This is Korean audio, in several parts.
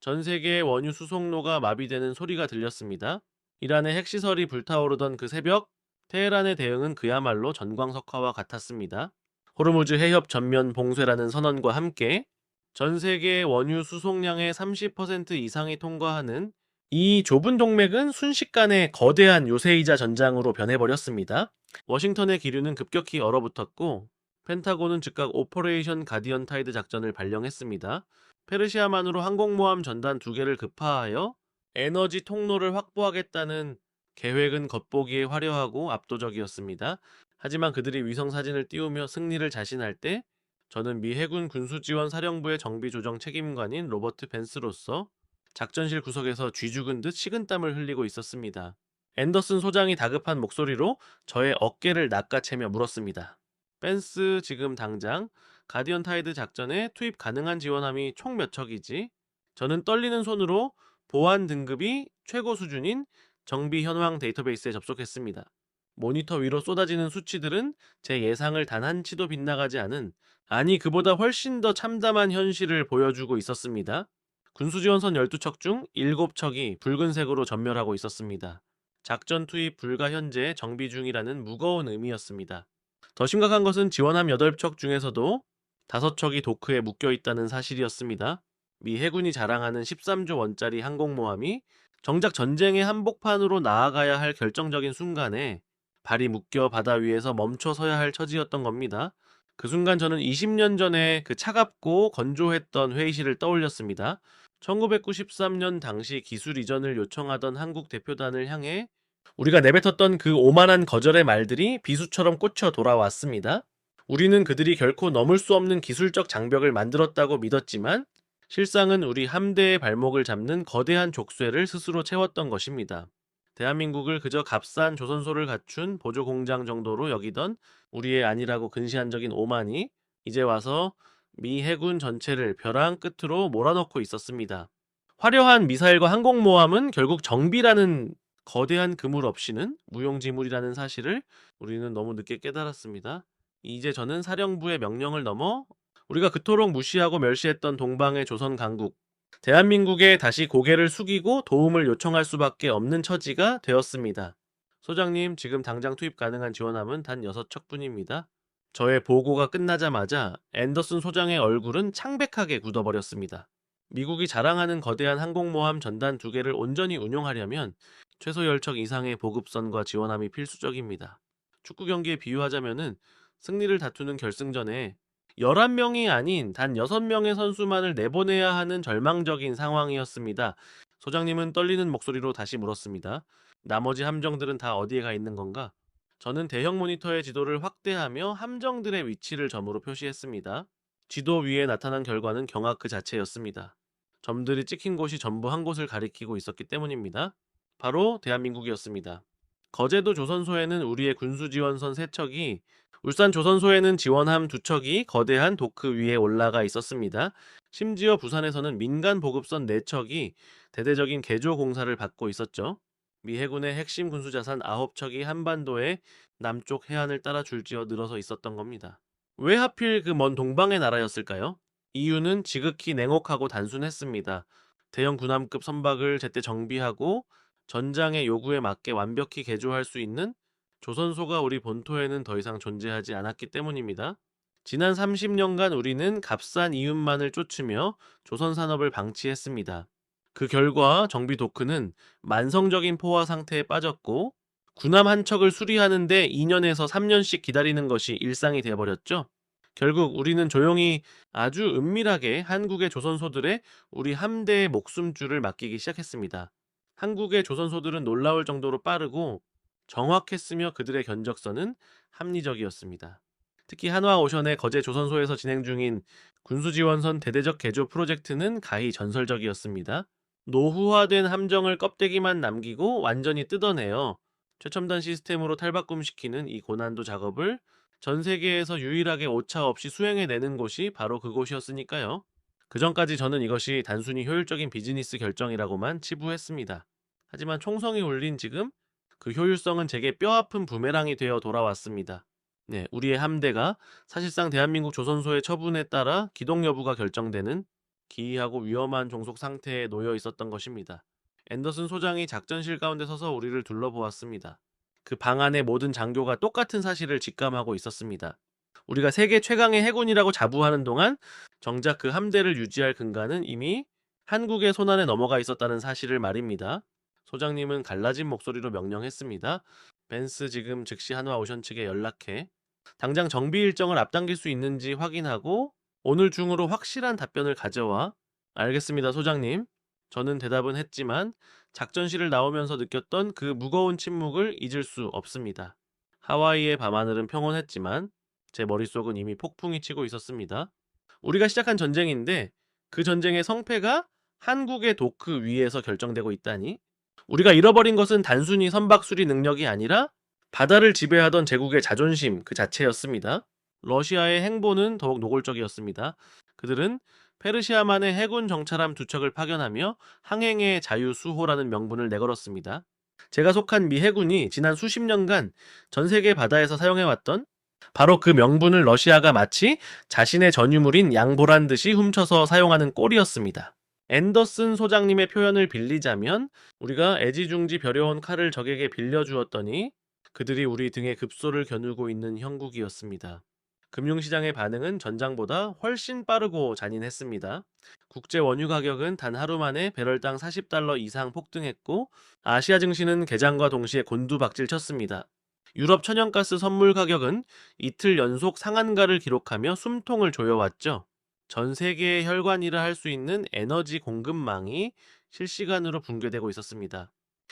전 세계의 원유 수송로가 마비되는 소리가 들렸습니다. 이란의 핵시설이 불타오르던 그 새벽, 테헤란의 대응은 그야말로 전광석화와 같았습니다. 호르무즈 해협 전면 봉쇄라는 선언과 함께 전 세계의 원유 수송량의 30% 이상이 통과하는 이 좁은 동맥은 순식간에 거대한 요새이자 전장으로 변해버렸습니다. 워싱턴의 기류는 급격히 얼어붙었고 펜타곤은 즉각 오퍼레이션 가디언 타이드 작전을 발령했습니다. 페르시아만으로 항공모함 전단 2개를 급파하여 에너지 통로를 확보하겠다는 계획은 겉보기에 화려하고 압도적이었습니다. 하지만 그들이 위성 사진을 띄우며 승리를 자신할 때 저는 미 해군 군수지원사령부의 정비조정 책임관인 로버트 벤스로서 작전실 구석에서 쥐죽은 듯 식은땀을 흘리고 있었습니다. 앤더슨 소장이 다급한 목소리로 저의 어깨를 낚아채며 물었습니다. 벤스, 지금 당장 가디언 타이드 작전에 투입 가능한 지원함이 총 몇 척이지? 저는 떨리는 손으로 보안 등급이 최고 수준인 정비 현황 데이터베이스에 접속했습니다. 모니터 위로 쏟아지는 수치들은 제 예상을 단 한치도 빗나가지 않은, 아니 그보다 훨씬 더 참담한 현실을 보여주고 있었습니다. 군수지원선 12척 중 7척이 붉은색으로 전멸하고 있었습니다. 작전 투입 불가, 현재 정비 중이라는 무거운 의미였습니다. 더 심각한 것은 지원함 8척 중에서도 5척이 도크에 묶여 있다는 사실이었습니다. 미 해군이 자랑하는 13조 원짜리 항공모함이 정작 전쟁의 한복판으로 나아가야 할 결정적인 순간에 발이 묶여 바다 위에서 멈춰 서야 할 처지였던 겁니다. 그 순간 저는 20년 전에 그 차갑고 건조했던 회의실을 떠올렸습니다. 1993년 당시 기술 이전을 요청하던 한국 대표단을 향해 우리가 내뱉었던 그 오만한 거절의 말들이 비수처럼 꽂혀 돌아왔습니다. 우리는 그들이 결코 넘을 수 없는 기술적 장벽을 만들었다고 믿었지만 실상은 우리 함대의 발목을 잡는 거대한 족쇄를 스스로 채웠던 것입니다. 대한민국을 그저 값싼 조선소를 갖춘 보조공장 정도로 여기던 우리의 아니라고 근시한 적인 오만이 이제 와서 미 해군 전체를 벼랑 끝으로 몰아넣고 있었습니다. 화려한 미사일과 항공모함은 결국 정비라는 거대한 그물 없이는 무용지물이라는 사실을 우리는 너무 늦게 깨달았습니다. 이제 저는 사령부의 명령을 넘어 우리가 그토록 무시하고 멸시했던 동방의 조선 강국, 대한민국에 다시 고개를 숙이고 도움을 요청할 수밖에 없는 처지가 되었습니다. 소장님, 지금 당장 투입 가능한 지원함은 단 6척뿐입니다. 저의 보고가 끝나자마자 앤더슨 소장의 얼굴은 창백하게 굳어버렸습니다. 미국이 자랑하는 거대한 항공모함 전단 2개를 온전히 운용하려면 최소 10척 이상의 보급선과 지원함이 필수적입니다. 축구 경기에 비유하자면은 승리를 다투는 결승전에 11명이 아닌 단 6명의 선수만을 내보내야 하는 절망적인 상황이었습니다. 소장님은 떨리는 목소리로 다시 물었습니다. 나머지 함정들은 다 어디에 가 있는 건가? 저는 대형 모니터의 지도를 확대하며 함정들의 위치를 점으로 표시했습니다. 지도 위에 나타난 결과는 경악 그 자체였습니다. 점들이 찍힌 곳이 전부 한 곳을 가리키고 있었기 때문입니다. 바로 대한민국이었습니다. 거제도 조선소에는 우리의 군수지원선 3척이, 울산 조선소에는 지원함 2척이 거대한 도크 위에 올라가 있었습니다. 심지어 부산에서는 민간 보급선 4척이 대대적인 개조 공사를 받고 있었죠. 미 해군의 핵심 군수자산 9척이 한반도의 남쪽 해안을 따라 줄지어 늘어서 있었던 겁니다. 왜 하필 그 먼 동방의 나라였을까요? 이유는 지극히 냉혹하고 단순했습니다. 대형 군함급 선박을 제때 정비하고 전장의 요구에 맞게 완벽히 개조할 수 있는 조선소가 우리 본토에는 더 이상 존재하지 않았기 때문입니다. 지난 30년간 우리는 값싼 이윤만을 쫓으며 조선 산업을 방치했습니다. 그 결과 정비 도크는 만성적인 포화 상태에 빠졌고 군함 한 척을 수리하는데 2년에서 3년씩 기다리는 것이 일상이 되어버렸죠. 결국 우리는 조용히 아주 은밀하게 한국의 조선소들의 우리 함대의 목숨줄을 맡기기 시작했습니다. 한국의 조선소들은 놀라울 정도로 빠르고 정확했으며 그들의 견적선은 합리적이었습니다. 특히 한화오션의 거제 조선소에서 진행 중인 군수지원선 대대적 개조 프로젝트는 가히 전설적이었습니다. 노후화된 함정을 껍데기만 남기고 완전히 뜯어내어 최첨단 시스템으로 탈바꿈시키는 이 고난도 작업을 전 세계에서 유일하게 오차 없이 수행해내는 곳이 바로 그곳이었으니까요. 그전까지 저는 이것이 단순히 효율적인 비즈니스 결정이라고만 치부했습니다. 하지만 총성이 울린 지금 그 효율성은 제게 뼈아픈 부메랑이 되어 돌아왔습니다. 네, 우리의 함대가 사실상 대한민국 조선소의 처분에 따라 기동 여부가 결정되는 기이하고 위험한 종속 상태에 놓여 있었던 것입니다. 앤더슨 소장이 작전실 가운데 서서 우리를 둘러보았습니다. 그 방 안의 모든 장교가 똑같은 사실을 직감하고 있었습니다. 우리가 세계 최강의 해군이라고 자부하는 동안 정작 그 함대를 유지할 근간은 이미 한국의 손안에 넘어가 있었다는 사실을 말입니다. 소장님은 갈라진 목소리로 명령했습니다. 벤스 지금 즉시 한화오션 측에 연락해 당장 정비 일정을 앞당길 수 있는지 확인하고 오늘 중으로 확실한 답변을 가져와. 알겠습니다, 소장님. 저는 대답은 했지만 작전실을 나오면서 느꼈던 그 무거운 침묵을 잊을 수 없습니다. 하와이의 밤하늘은 평온했지만 제 머릿속은 이미 폭풍이 치고 있었습니다. 우리가 시작한 전쟁인데 그 전쟁의 성패가 한국의 도크 위에서 결정되고 있다니? 우리가 잃어버린 것은 단순히 선박 수리 능력이 아니라 바다를 지배하던 제국의 자존심 그 자체였습니다. 러시아의 행보는 더욱 노골적이었습니다. 그들은 페르시아만의 해군 정찰함 2척을 파견하며 항행의 자유수호라는 명분을 내걸었습니다. 제가 속한 미 해군이 지난 수십 년간 전 세계 바다에서 사용해왔던 바로 그 명분을 러시아가 마치 자신의 전유물인 양보란 듯이 훔쳐서 사용하는 꼴이었습니다. 앤더슨 소장님의 표현을 빌리자면 우리가 애지중지 벼려온 칼을 적에게 빌려주었더니 그들이 우리 등에 급소를 겨누고 있는 형국이었습니다. 금융시장의 반응은 전장보다 훨씬 빠르고 잔인했습니다. 국제 원유 가격은 단 하루 만에 배럴당 40달러 이상 폭등했고 아시아 증시는 개장과 동시에 곤두박질 쳤습니다. 유럽 천연가스 선물 가격은 이틀 연속 상한가를 기록하며 숨통을 조여왔죠. 전 세계의 혈관이라 할 수 있는 에너지 공급망이 실시간으로 붕괴되고 있었습니다.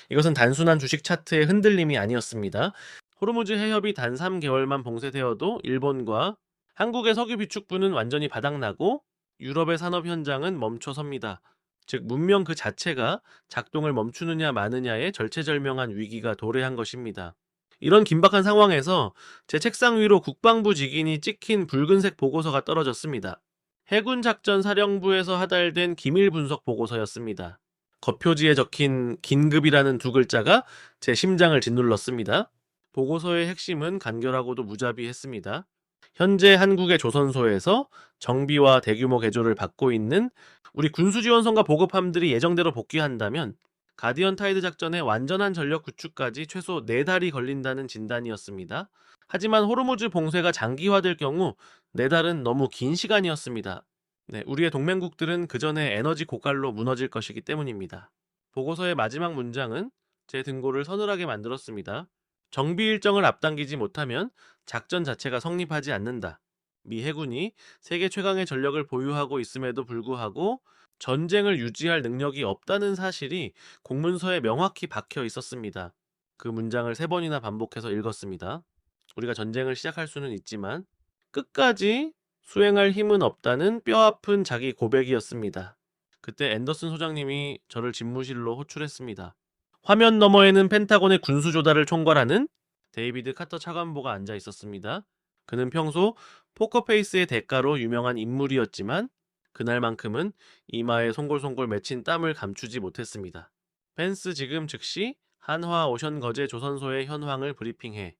이것은 단순한 주식 차트의 흔들림이 아니었습니다. 호르무즈 해협이 단 3개월만 봉쇄되어도 일본과 한국의 석유 비축부는 완전히 바닥나고 유럽의 산업 현장은 멈춰섭니다. 즉 문명 그 자체가 작동을 멈추느냐 마느냐의 절체절명한 위기가 도래한 것입니다. 이런 긴박한 상황에서 제 책상 위로 국방부 직인이 찍힌 붉은색 보고서가 떨어졌습니다. 해군작전 사령부에서 하달된 기밀 분석 보고서였습니다. 겉표지에 적힌 긴급이라는 두 글자가 제 심장을 짓눌렀습니다. 보고서의 핵심은 간결하고도 무자비했습니다. 현재 한국의 조선소에서 정비와 대규모 개조를 받고 있는 우리 군수지원선과 보급함들이 예정대로 복귀한다면 가디언 타이드 작전의 완전한 전력 구축까지 최소 4달이 걸린다는 진단이었습니다. 하지만 호르무즈 봉쇄가 장기화될 경우 4달은 너무 긴 시간이었습니다. 우리의 동맹국들은 그 전에 에너지 고갈로 무너질 것이기 때문입니다. 보고서의 마지막 문장은 제 등골을 서늘하게 만들었습니다. 정비 일정을 앞당기지 못하면 작전 자체가 성립하지 않는다. 미 해군이 세계 최강의 전력을 보유하고 있음에도 불구하고 전쟁을 유지할 능력이 없다는 사실이 공문서에 명확히 박혀 있었습니다. 그 문장을 3번이나 반복해서 읽었습니다. 우리가 전쟁을 시작할 수는 있지만 끝까지 수행할 힘은 없다는 뼈아픈 자기 고백이었습니다. 그때 앤더슨 소장님이 저를 집무실로 호출했습니다. 화면 너머에는 펜타곤의 군수 조달을 총괄하는 데이비드 카터 차관보가 앉아 있었습니다. 그는 평소 포커페이스의 대가로 유명한 인물이었지만 그날만큼은 이마에 송골송골 맺힌 땀을 감추지 못했습니다. 펜스 지금 즉시 한화 오션 거제 조선소의 현황을 브리핑해.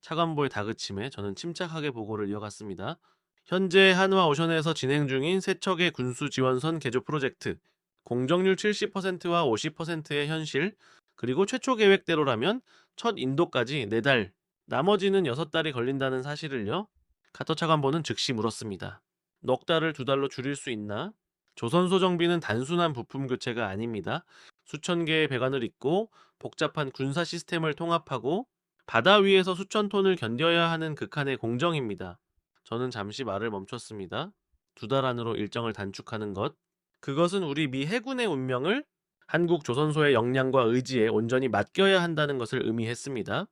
차관보의 다그침에 저는 침착하게 보고를 이어갔습니다. 현재 한화 오션에서 진행 중인 세척의 군수 지원선 개조 프로젝트, 공정률 70%와 50%의 현실, 그리고 최초 계획대로라면 첫 인도까지 4달, 나머지는 6달이 걸린다는 사실을요. 카터 차관보는 즉시 물었습니다. 넉 달을 2달로 줄일 수 있나? 조선소 정비는 단순한 부품 교체가 아닙니다. 수천 개의 배관을 잇고 복잡한 군사 시스템을 통합하고 바다 위에서 수천 톤을 견뎌야 하는 극한의 공정입니다. 저는 잠시 말을 멈췄습니다. 2달 안으로 일정을 단축하는 것. 그것은 우리 미 해군의 운명을 한국 조선소의 역량과 의지에 온전히 맡겨야 한다는 것을 의미했습니다.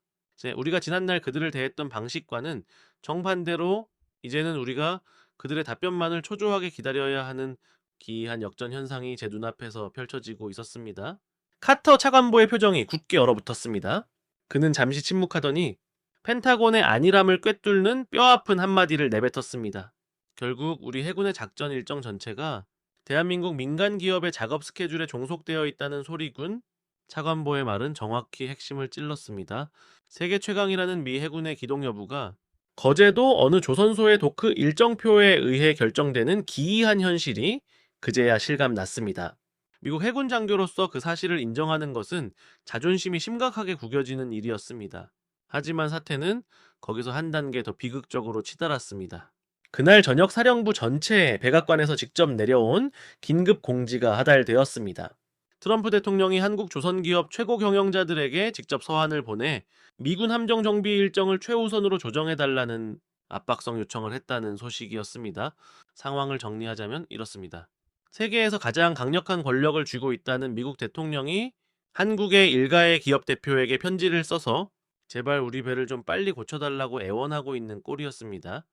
우리가 지난날 그들을 대했던 방식과는 정반대로 이제는 우리가 그들의 답변만을 초조하게 기다려야 하는 기이한 역전 현상이 제 눈앞에서 펼쳐지고 있었습니다. 카터 차관보의 표정이 굳게 얼어붙었습니다. 그는 잠시 침묵하더니 펜타곤의 안일함을 꿰뚫는 뼈아픈 한마디를 내뱉었습니다. 결국 우리 해군의 작전 일정 전체가 대한민국 민간 기업의 작업 스케줄에 종속되어 있다는 소리군. 차관보의 말은 정확히 핵심을 찔렀습니다. 세계 최강이라는 미 해군의 기동 여부가 거제도 어느 조선소의 도크 일정표에 의해 결정되는 기이한 현실이 그제야 실감 났습니다. 미국 해군 장교로서 그 사실을 인정하는 것은 자존심이 심각하게 구겨지는 일이었습니다. 하지만 사태는 거기서 한 단계 더 비극적으로 치달았습니다. 그날 저녁 사령부 전체에 백악관에서 직접 내려온 긴급 공지가 하달되었습니다. 트럼프 대통령이 한국 조선기업 최고 경영자들에게 직접 서한을 보내 미군 함정 정비 일정을 최우선으로 조정해달라는 압박성 요청을 했다는 소식이었습니다. 상황을 정리하자면 이렇습니다. 세계에서 가장 강력한 권력을 쥐고 있다는 미국 대통령이 한국의 일가의 기업 대표에게 편지를 써서 제발 우리 배를 좀 빨리 고쳐달라고 애원하고 있는 꼴이었습니다.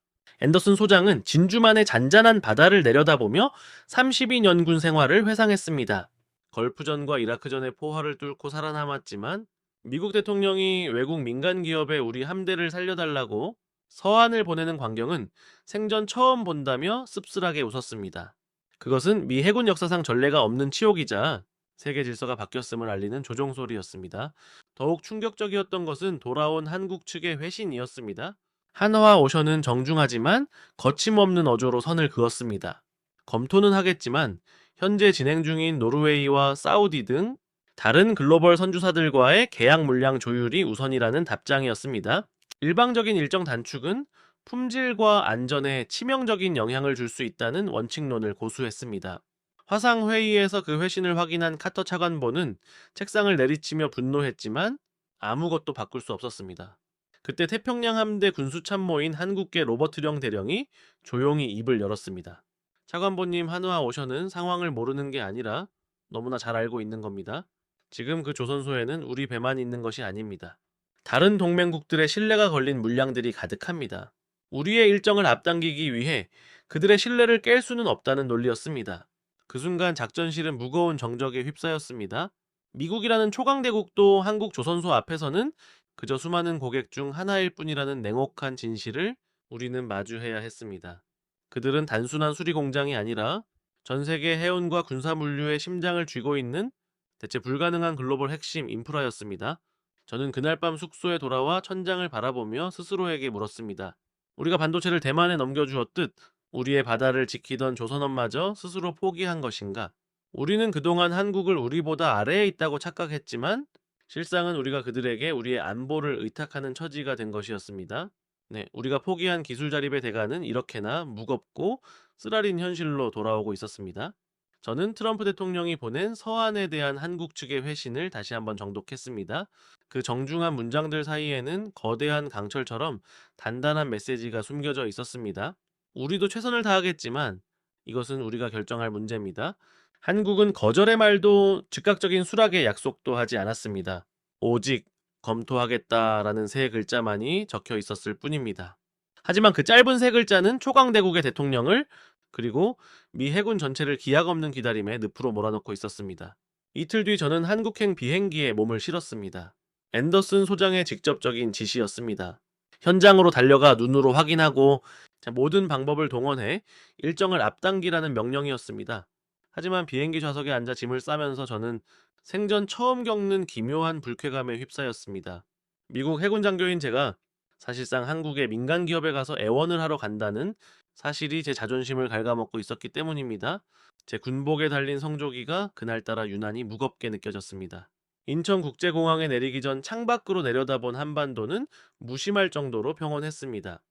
앤더슨 소장은 진주만의 잔잔한 바다를 내려다보며 32년 군 생활을 회상했습니다. 걸프전과 이라크전의 포화를 뚫고 살아남았지만 미국 대통령이 외국 민간 기업에 우리 함대를 살려달라고 서한을 보내는 광경은 생전 처음 본다며 씁쓸하게 웃었습니다. 그것은 미 해군 역사상 전례가 없는 치욕이자 세계 질서가 바뀌었음을 알리는 조종소리였습니다. 더욱 충격적이었던 것은 돌아온 한국 측의 회신이었습니다. 한화 오션은 정중하지만 거침없는 어조로 선을 그었습니다. 검토는 하겠지만 현재 진행 중인 노르웨이와 사우디 등 다른 글로벌 선주사들과의 계약 물량 조율이 우선이라는 답장이었습니다. 일방적인 일정 단축은 품질과 안전에 치명적인 영향을 줄 수 있다는 원칙론을 고수했습니다. 화상회의에서 그 회신을 확인한 카터 차관보는 책상을 내리치며 분노했지만 아무것도 바꿀 수 없었습니다. 그때 태평양 함대 군수참모인 한국계 로버트령 대령이 조용히 입을 열었습니다. 차관보님, 한화 오션은 상황을 모르는 게 아니라 너무나 잘 알고 있는 겁니다. 지금 그 조선소에는 우리 배만 있는 것이 아닙니다. 다른 동맹국들의 신뢰가 걸린 물량들이 가득합니다. 우리의 일정을 앞당기기 위해 그들의 신뢰를 깰 수는 없다는 논리였습니다. 그 순간 작전실은 무거운 정적에 휩싸였습니다. 미국이라는 초강대국도 한국 조선소 앞에서는 그저 수많은 고객 중 하나일 뿐이라는 냉혹한 진실을 우리는 마주해야 했습니다. 그들은 단순한 수리 공장이 아니라 전 세계 해운과 군사 물류의 심장을 쥐고 있는 대체 불가능한 글로벌 핵심 인프라였습니다. 저는 그날 밤 숙소에 돌아와 천장을 바라보며 스스로에게 물었습니다. 우리가 반도체를 대만에 넘겨주었듯 우리의 바다를 지키던 조선업마저 스스로 포기한 것인가? 우리는 그동안 한국을 우리보다 아래에 있다고 착각했지만 실상은 우리가 그들에게 우리의 안보를 의탁하는 처지가 된 것이었습니다. 네, 우리가 포기한 기술 자립의 대가는 이렇게나 무겁고 쓰라린 현실로 돌아오고 있었습니다. 저는 트럼프 대통령이 보낸 서한에 대한 한국 측의 회신을 다시 한번 정독했습니다. 그 정중한 문장들 사이에는 거대한 강철처럼 단단한 메시지가 숨겨져 있었습니다. 우리도 최선을 다하겠지만 이것은 우리가 결정할 문제입니다. 한국은 거절의 말도 즉각적인 수락의 약속도 하지 않았습니다. 오직 검토하겠다라는 세 글자만이 적혀 있었을 뿐입니다. 하지만 그 짧은 세 글자는 초강대국의 대통령을 그리고 미 해군 전체를 기약 없는 기다림에 늪으로 몰아넣고 있었습니다. 이틀 뒤 저는 한국행 비행기에 몸을 실었습니다. 앤더슨 소장의 직접적인 지시였습니다. 현장으로 달려가 눈으로 확인하고 모든 방법을 동원해 일정을 앞당기라는 명령이었습니다. 하지만 비행기 좌석에 앉아 짐을 싸면서 저는 생전 처음 겪는 기묘한 불쾌감에 휩싸였습니다. 미국 해군 장교인 제가 사실상 한국의 민간 기업에 가서 애원을 하러 간다는 사실이 제 자존심을 갉아먹고 있었기 때문입니다. 제 군복에 달린 성조기가 그날따라 유난히 무겁게 느껴졌습니다. 인천국제공항에 내리기 전 창밖으로 내려다본 한반도는 무심할 정도로 평온했습니다.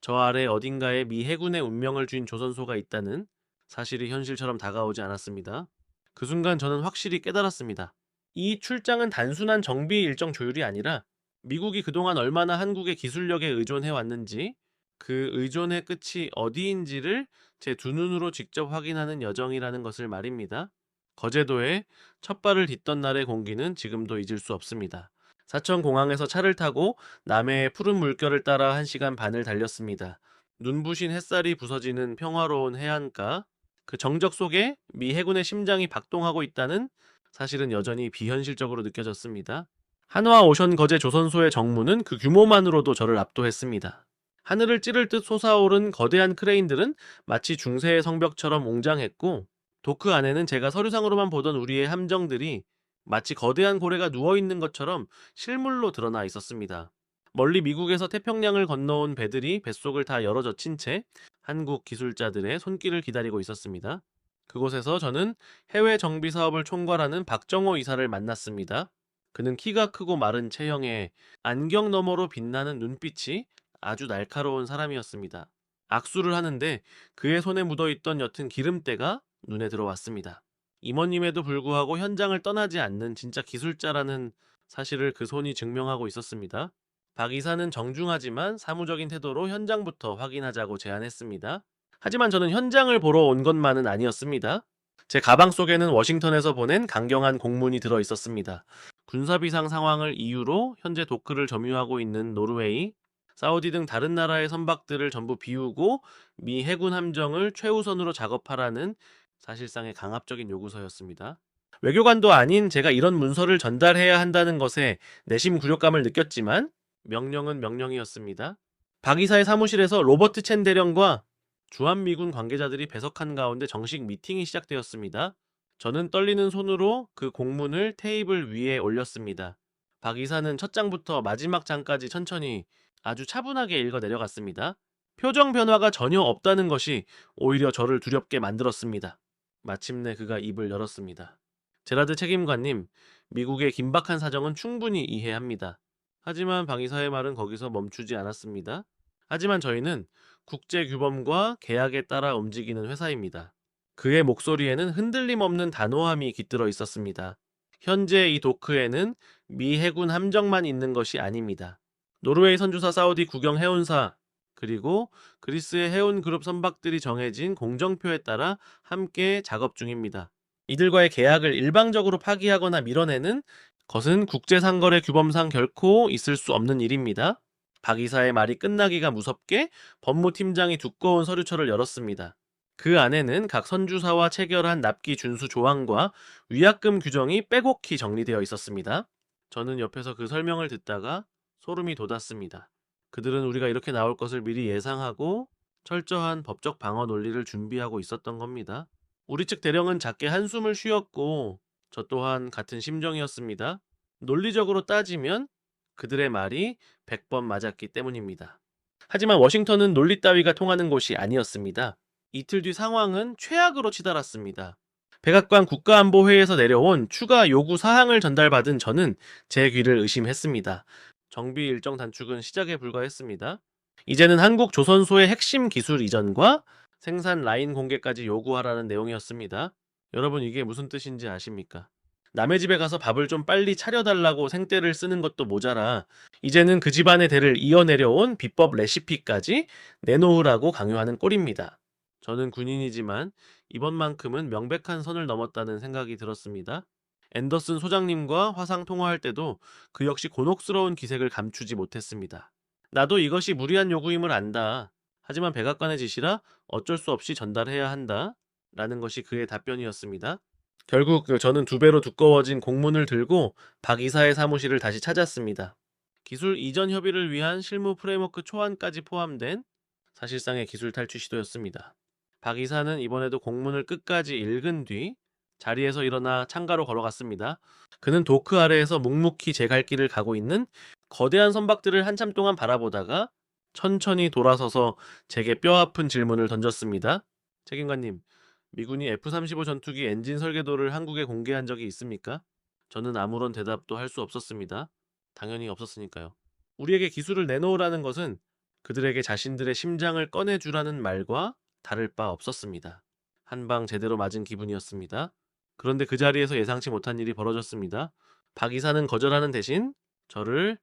저 아래 어딘가에 미 해군의 운명을 쥔 조선소가 있다는 사실이 현실처럼 다가오지 않았습니다. 그 순간 저는 확실히 깨달았습니다. 이 출장은 단순한 정비 일정 조율이 아니라 미국이 그동안 얼마나 한국의 기술력에 의존해왔는지 그 의존의 끝이 어디인지를 제 두 눈으로 직접 확인하는 여정이라는 것을 말입니다. 거제도에 첫 발을 딛던 날의 공기는 지금도 잊을 수 없습니다. 사천공항에서 차를 타고 남해의 푸른 물결을 따라 1시간 반을 달렸습니다. 눈부신 햇살이 부서지는 평화로운 해안가, 그 정적 속에 미 해군의 심장이 박동하고 있다는 사실은 여전히 비현실적으로 느껴졌습니다. 한화 오션 거제 조선소의 정무는 그 규모만으로도 저를 압도했습니다. 하늘을 찌를 듯 솟아오른 거대한 크레인들은 마치 중세의 성벽처럼 웅장했고 도크 안에는 제가 서류상으로만 보던 우리의 함정들이 마치 거대한 고래가 누워있는 것처럼 실물로 드러나 있었습니다. 멀리 미국에서 태평양을 건너온 배들이 뱃속을 다 열어젖힌 채 한국 기술자들의 손길을 기다리고 있었습니다. 그곳에서 저는 해외 정비 사업을 총괄하는 박정호 이사를 만났습니다. 그는 키가 크고 마른 체형에 안경 너머로 빛나는 눈빛이 아주 날카로운 사람이었습니다. 악수를 하는데 그의 손에 묻어있던 옅은 기름때가 눈에 들어왔습니다. 임원님에도 불구하고 현장을 떠나지 않는 진짜 기술자라는 사실을 그 손이 증명하고 있었습니다. 박 이사는 정중하지만 사무적인 태도로 현장부터 확인하자고 제안했습니다. 하지만 저는 현장을 보러 온 것만은 아니었습니다. 제 가방 속에는 워싱턴에서 보낸 강경한 공문이 들어 있었습니다. 군사비상 상황을 이유로 현재 도크를 점유하고 있는 노르웨이, 사우디 등 다른 나라의 선박들을 전부 비우고 미 해군 함정을 최우선으로 작업하라는 사실상의 강압적인 요구서였습니다. 외교관도 아닌 제가 이런 문서를 전달해야 한다는 것에 내심 굴욕감을 느꼈지만 명령은 명령이었습니다. 박 이사의 사무실에서 로버트 첸 대령과 주한미군 관계자들이 배석한 가운데 정식 미팅이 시작되었습니다. 저는 떨리는 손으로 그 공문을 테이블 위에 올렸습니다. 박 이사는 첫 장부터 마지막 장까지 천천히 아주 차분하게 읽어 내려갔습니다. 표정 변화가 전혀 없다는 것이 오히려 저를 두렵게 만들었습니다. 마침내 그가 입을 열었습니다. 제라드 책임관님, 미국의 긴박한 사정은 충분히 이해합니다. 하지만 박 이사의 말은 거기서 멈추지 않았습니다. 하지만 저희는 국제규범과 계약에 따라 움직이는 회사입니다. 그의 목소리에는 흔들림 없는 단호함이 깃들어 있었습니다. 현재 이 도크에는 미 해군 함정만 있는 것이 아닙니다. 노르웨이 선주사, 사우디 국영 해운사, 그리고 그리스의 해운 그룹 선박들이 정해진 공정표에 따라 함께 작업 중입니다. 이들과의 계약을 일방적으로 파기하거나 밀어내는 것은 국제상거래 규범상 결코 있을 수 없는 일입니다. 박 이사의 말이 끝나기가 무섭게 법무팀장이 두꺼운 서류처를 열었습니다. 그 안에는 각 선주사와 체결한 납기 준수 조항과 위약금 규정이 빼곡히 정리되어 있었습니다. 저는 옆에서 그 설명을 듣다가 소름이 돋았습니다. 그들은 우리가 이렇게 나올 것을 미리 예상하고 철저한 법적 방어 논리를 준비하고 있었던 겁니다. 우리 측 대령은 작게 한숨을 쉬었고 저 또한 같은 심정이었습니다. 논리적으로 따지면 그들의 말이 100번 맞았기 때문입니다. 하지만 워싱턴은 논리 따위가 통하는 곳이 아니었습니다. 이틀 뒤 상황은 최악으로 치달았습니다. 백악관 국가안보회의에서 내려온 추가 요구 사항을 전달받은 저는 제 귀를 의심했습니다. 정비 일정 단축은 시작에 불과했습니다. 이제는 한국 조선소의 핵심 기술 이전과 생산 라인 공개까지 요구하라는 내용이었습니다. 여러분, 이게 무슨 뜻인지 아십니까? 남의 집에 가서 밥을 좀 빨리 차려달라고 생떼를 쓰는 것도 모자라 이제는 그 집안의 대를 이어내려온 비법 레시피까지 내놓으라고 강요하는 꼴입니다. 저는 군인이지만 이번만큼은 명백한 선을 넘었다는 생각이 들었습니다. 앤더슨 소장님과 화상 통화할 때도 그 역시 곤혹스러운 기색을 감추지 못했습니다. 나도 이것이 무리한 요구임을 안다. 하지만 백악관의 지시라 어쩔 수 없이 전달해야 한다. 라는 것이 그의 답변이었습니다. 결국 저는 2배로 두꺼워진 공문을 들고 박 이사의 사무실을 다시 찾았습니다. 기술 이전 협의를 위한 실무 프레임워크 초안까지 포함된 사실상의 기술 탈취 시도였습니다. 박 이사는 이번에도 공문을 끝까지 읽은 뒤 자리에서 일어나 창가로 걸어갔습니다. 그는 도크 아래에서 묵묵히 제 갈 길을 가고 있는 거대한 선박들을 한참 동안 바라보다가 천천히 돌아서서 제게 뼈아픈 질문을 던졌습니다. 책임관님, 미군이 F-35 전투기 엔진 설계도를 한국에 공개한 적이 있습니까? 저는 아무런 대답도 할 수 없었습니다. 당연히 없었으니까요. 우리에게 기술을 내놓으라는 것은 그들에게 자신들의 심장을 꺼내주라는 말과 다를 바 없었습니다. 한 방 제대로 맞은 기분이었습니다. 그런데 그 자리에서 예상치 못한 일이 벌어졌습니다. 박 이사는 거절하는 대신 저를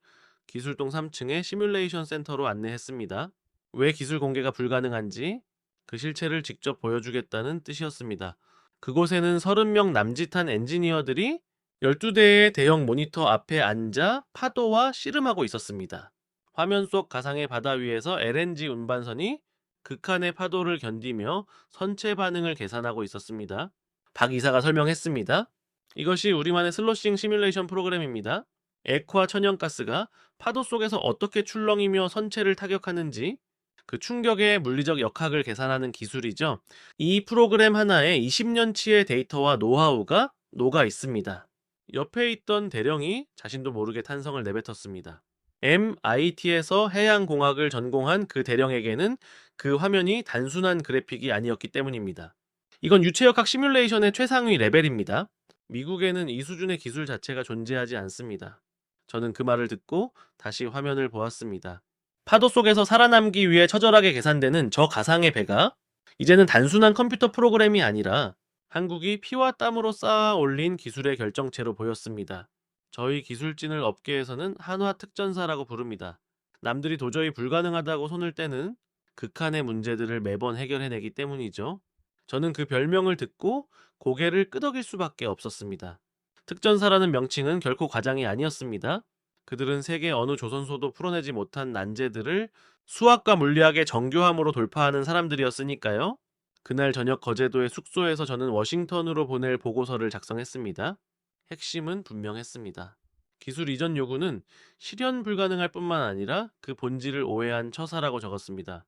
기술동 3층의 시뮬레이션 센터로 안내했습니다. 왜 기술 공개가 불가능한지 그 실체를 직접 보여주겠다는 뜻이었습니다. 그곳에는 30명 남짓한 엔지니어들이 12대의 대형 모니터 앞에 앉아 파도와 씨름하고 있었습니다. 화면 속 가상의 바다 위에서 LNG 운반선이 극한의 파도를 견디며 선체 반응을 계산하고 있었습니다. 박 이사가 설명했습니다. 이것이 우리만의 슬로싱 시뮬레이션 프로그램입니다. 액화 천연가스가 파도 속에서 어떻게 출렁이며 선체를 타격하는지 그 충격의 물리적 역학을 계산하는 기술이죠. 이 프로그램 하나에 20년치의 데이터와 노하우가 녹아 있습니다. 옆에 있던 대령이 자신도 모르게 탄성을 내뱉었습니다. MIT에서 해양공학을 전공한 그 대령에게는 그 화면이 단순한 그래픽이 아니었기 때문입니다. 이건 유체역학 시뮬레이션의 최상위 레벨입니다. 미국에는 이 수준의 기술 자체가 존재하지 않습니다. 저는 그 말을 듣고 다시 화면을 보았습니다. 파도 속에서 살아남기 위해 처절하게 계산되는 저 가상의 배가 이제는 단순한 컴퓨터 프로그램이 아니라 한국이 피와 땀으로 쌓아 올린 기술의 결정체로 보였습니다. 저희 기술진을 업계에서는 한화 특전사라고 부릅니다. 남들이 도저히 불가능하다고 손을 떼는 극한의 문제들을 매번 해결해내기 때문이죠. 저는 그 별명을 듣고 고개를 끄덕일 수밖에 없었습니다. 특전사라는 명칭은 결코 과장이 아니었습니다. 그들은 세계 어느 조선소도 풀어내지 못한 난제들을 수학과 물리학의 정교함으로 돌파하는 사람들이었으니까요. 그날 저녁 거제도의 숙소에서 저는 워싱턴으로 보낼 보고서를 작성했습니다. 핵심은 분명했습니다. 기술 이전 요구는 실현 불가능할 뿐만 아니라 그 본질을 오해한 처사라고 적었습니다.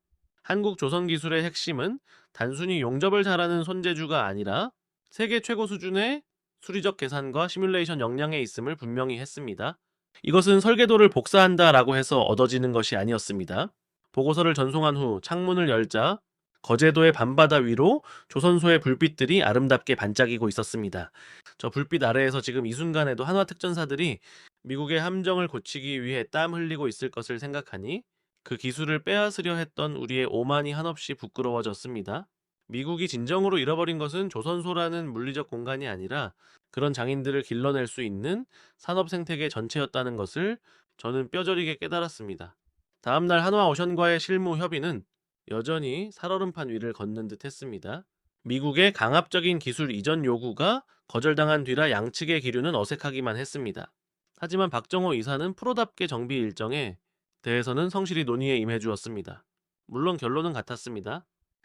한국 조선 기술의 핵심은 단순히 용접을 잘하는 손재주가 아니라 세계 최고 수준의 수리적 계산과 시뮬레이션 역량에 있음을 분명히 했습니다. 이것은 설계도를 복사한다라고 해서 얻어지는 것이 아니었습니다. 보고서를 전송한 후 창문을 열자 거제도의 밤바다 위로 조선소의 불빛들이 아름답게 반짝이고 있었습니다. 저 불빛 아래에서 지금 이 순간에도 한화 특전사들이 미국의 함정을 고치기 위해 땀 흘리고 있을 것을 생각하니 그 기술을 빼앗으려 했던 우리의 오만이 한없이 부끄러워졌습니다. 미국이 진정으로 잃어버린 것은 조선소라는 물리적 공간이 아니라 그런 장인들을 길러낼 수 있는 산업 생태계 전체였다는 것을 저는 뼈저리게 깨달았습니다. 다음날 한화오션과의 실무 협의는 여전히 살얼음판 위를 걷는 듯 했습니다. 미국의 강압적인 기술 이전 요구가 거절당한 뒤라 양측의 기류는 어색하기만 했습니다. 하지만 박정호 이사는 프로답게 정비 일정에 대해서는 성실히 논의에 임해주었습니다. 물론 결론은 같았습니다.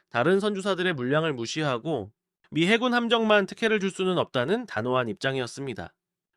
다른 선주사들의 물량을 무시하고 미 해군 함정만 특혜를 줄 수는 없다는 단호한 입장이었습니다.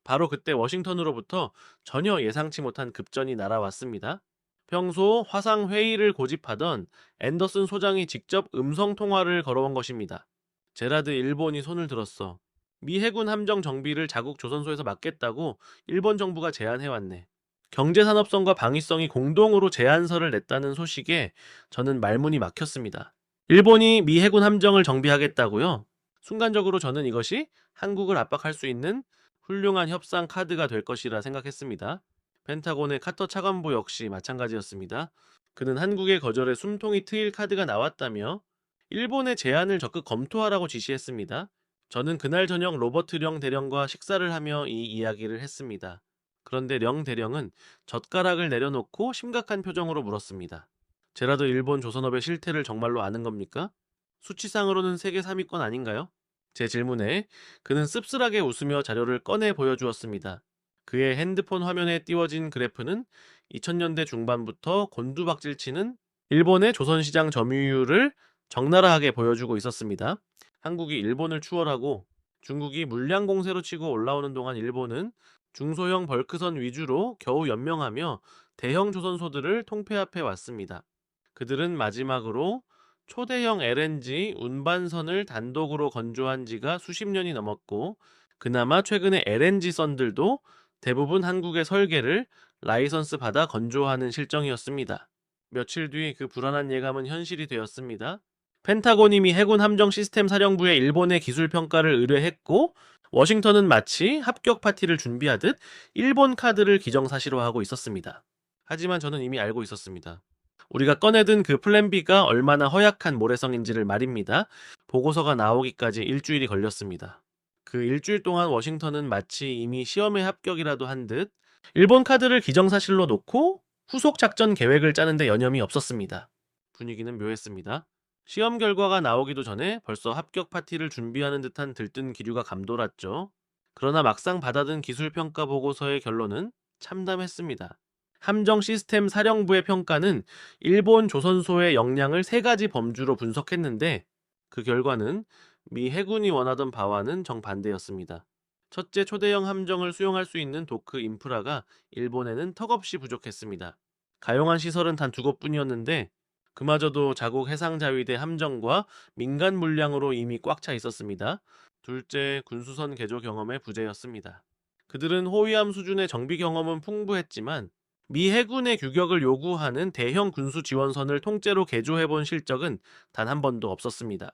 바로 그때 워싱턴으로부터 전혀 예상치 못한 급전이 날아왔습니다. 평소 화상 회의를 고집하던 앤더슨 소장이 직접 음성 통화를 걸어온 것입니다. 제라드 일본이 손을 들었어. 미 해군 함정 정비를 자국 조선소에서 맡겠다고 일본 정부가 제안해왔네. 경제산업성과 방위성이 공동으로 제안서를 냈다는 소식에 저는 말문이 막혔습니다. 일본이 미 해군 함정을 정비하겠다고요? 순간적으로 저는 이것이 한국을 압박할 수 있는 훌륭한 협상 카드가 될 것이라 생각했습니다. 펜타곤의 카터 차관보 역시 마찬가지였습니다. 그는 한국의 거절에 숨통이 트일 카드가 나왔다며 일본의 제안을 적극 검토하라고 지시했습니다. 저는 그날 저녁 로버트 령 대령과 식사를 하며 이 이야기를 했습니다. 그런데 령 대령은 젓가락을 내려놓고 심각한 표정으로 물었습니다. 제라드 일본 조선업의 실태를 정말로 아는 겁니까? 수치상으로는 세계 3위권 아닌가요? 제 질문에 그는 씁쓸하게 웃으며 자료를 꺼내 보여주었습니다. 그의 핸드폰 화면에 띄워진 그래프는 2000년대 중반부터 곤두박질치는 일본의 조선시장 점유율을 적나라하게 보여주고 있었습니다. 한국이 일본을 추월하고 중국이 물량 공세로 치고 올라오는 동안 일본은 중소형 벌크선 위주로 겨우 연명하며 대형 조선소들을 통폐합해 왔습니다. 그들은 마지막으로 초대형 LNG 운반선을 단독으로 건조한 지가 수십 년이 넘었고 그나마 최근에 LNG선들도 대부분 한국의 설계를 라이선스 받아 건조하는 실정이었습니다. 며칠 뒤 그 불안한 예감은 현실이 되었습니다. 펜타곤이 미 해군 함정 시스템 사령부에 일본의 기술 평가를 의뢰했고 워싱턴은 마치 합격 파티를 준비하듯 일본 카드를 기정사실화하고 있었습니다. 하지만 저는 이미 알고 있었습니다. 우리가 꺼내든 그 플랜 B가 얼마나 허약한 모래성인지를 말입니다. 보고서가 나오기까지 일주일이 걸렸습니다. 그 일주일 동안 워싱턴은 마치 이미 시험에 합격이라도 한 듯 일본 카드를 기정사실로 놓고 후속 작전 계획을 짜는데 여념이 없었습니다. 분위기는 묘했습니다. 시험 결과가 나오기도 전에 벌써 합격 파티를 준비하는 듯한 들뜬 기류가 감돌았죠. 그러나 막상 받아든 기술평가 보고서의 결론은 참담했습니다. 함정 시스템 사령부의 평가는 일본 조선소의 역량을 3가지 범주로 분석했는데 그 결과는 미 해군이 원하던 바와는 정반대였습니다. 첫째, 초대형 함정을 수용할 수 있는 도크 인프라가 일본에는 턱없이 부족했습니다. 가용한 시설은 단 2곳뿐이었는데 그마저도 자국 해상자위대 함정과 민간 물량으로 이미 꽉 차 있었습니다. 둘째, 군수선 개조 경험의 부재였습니다. 그들은 호위함 수준의 정비 경험은 풍부했지만 미 해군의 규격을 요구하는 대형 군수 지원선을 통째로 개조해본 실적은 단 한 번도 없었습니다.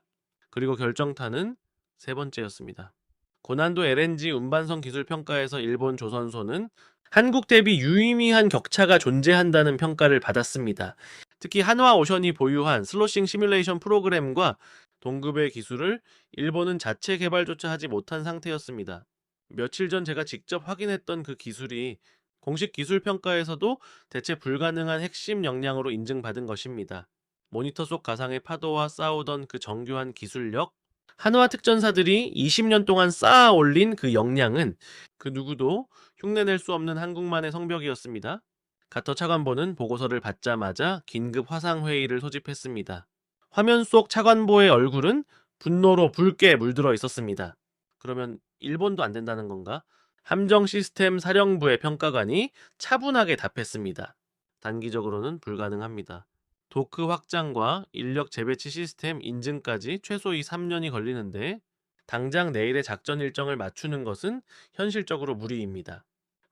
그리고 결정타는 세 번째였습니다. 고난도 LNG 운반선 기술 평가에서 일본 조선소는 한국 대비 유의미한 격차가 존재한다는 평가를 받았습니다. 특히 한화오션이 보유한 슬로싱 시뮬레이션 프로그램과 동급의 기술을 일본은 자체 개발조차 하지 못한 상태였습니다. 며칠 전 제가 직접 확인했던 그 기술이 공식 기술 평가에서도 대체 불가능한 핵심 역량으로 인증받은 것입니다. 모니터 속 가상의 파도와 싸우던 그 정교한 기술력, 한화 특전사들이 20년 동안 쌓아 올린 그 역량은 그 누구도 흉내낼 수 없는 한국만의 성벽이었습니다. 가터 차관보는 보고서를 받자마자 긴급 화상회의를 소집했습니다. 화면 속 차관보의 얼굴은 분노로 붉게 물들어 있었습니다. 그러면 일본도 안 된다는 건가? 함정 시스템 사령부의 평가관이 차분하게 답했습니다. 단기적으로는 불가능합니다. 도크 확장과 인력 재배치 시스템 인증까지 최소 3년이 걸리는데 당장 내일의 작전 일정을 맞추는 것은 현실적으로 무리입니다.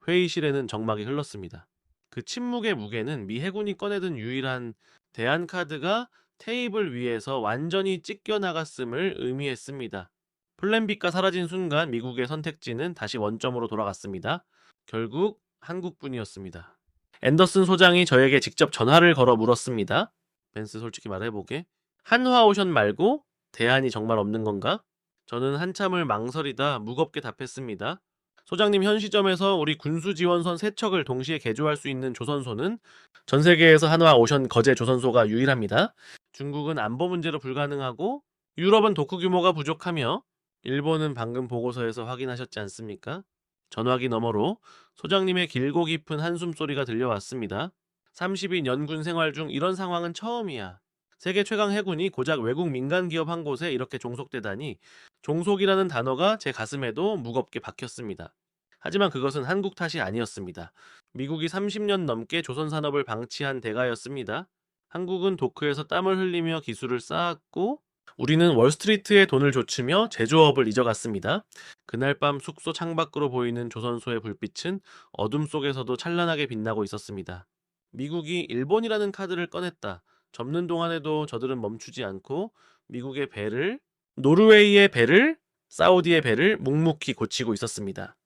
회의실에는 정막이 흘렀습니다. 그 침묵의 무게는 미 해군이 꺼내든 유일한 대안카드가 테이블 위에서 완전히 찢겨나갔음을 의미했습니다. 플랜 B가 사라진 순간 미국의 선택지는 다시 원점으로 돌아갔습니다. 결국 한국뿐이었습니다. 앤더슨 소장이 저에게 직접 전화를 걸어 물었습니다. 벤스, 솔직히 말해보게. 한화오션 말고 대안이 정말 없는 건가? 저는 한참을 망설이다 무겁게 답했습니다. 소장님, 현 시점에서 우리 군수지원선 3척을 동시에 개조할 수 있는 조선소는 전 세계에서 한화오션 거제 조선소가 유일합니다. 중국은 안보 문제로 불가능하고 유럽은 도크 규모가 부족하며 일본은 방금 보고서에서 확인하셨지 않습니까? 전화기 너머로 소장님의 길고 깊은 한숨 소리가 들려왔습니다. 30인 연군 생활 중 이런 상황은 처음이야. 세계 최강 해군이 고작 외국 민간 기업 한 곳에 이렇게 종속되다니, 종속이라는 단어가 제 가슴에도 무겁게 박혔습니다. 하지만 그것은 한국 탓이 아니었습니다. 미국이 30년 넘게 조선 산업을 방치한 대가였습니다. 한국은 도크에서 땀을 흘리며 기술을 쌓았고 우리는 월스트리트에 돈을 줬으며 제조업을 잊어갔습니다. 그날 밤 숙소 창밖으로 보이는 조선소의 불빛은 어둠 속에서도 찬란하게 빛나고 있었습니다. 미국이 일본이라는 카드를 꺼냈다. 접는 동안에도 저들은 멈추지 않고 미국의 배를, 노르웨이의 배를, 사우디의 배를 묵묵히 고치고 있었습니다.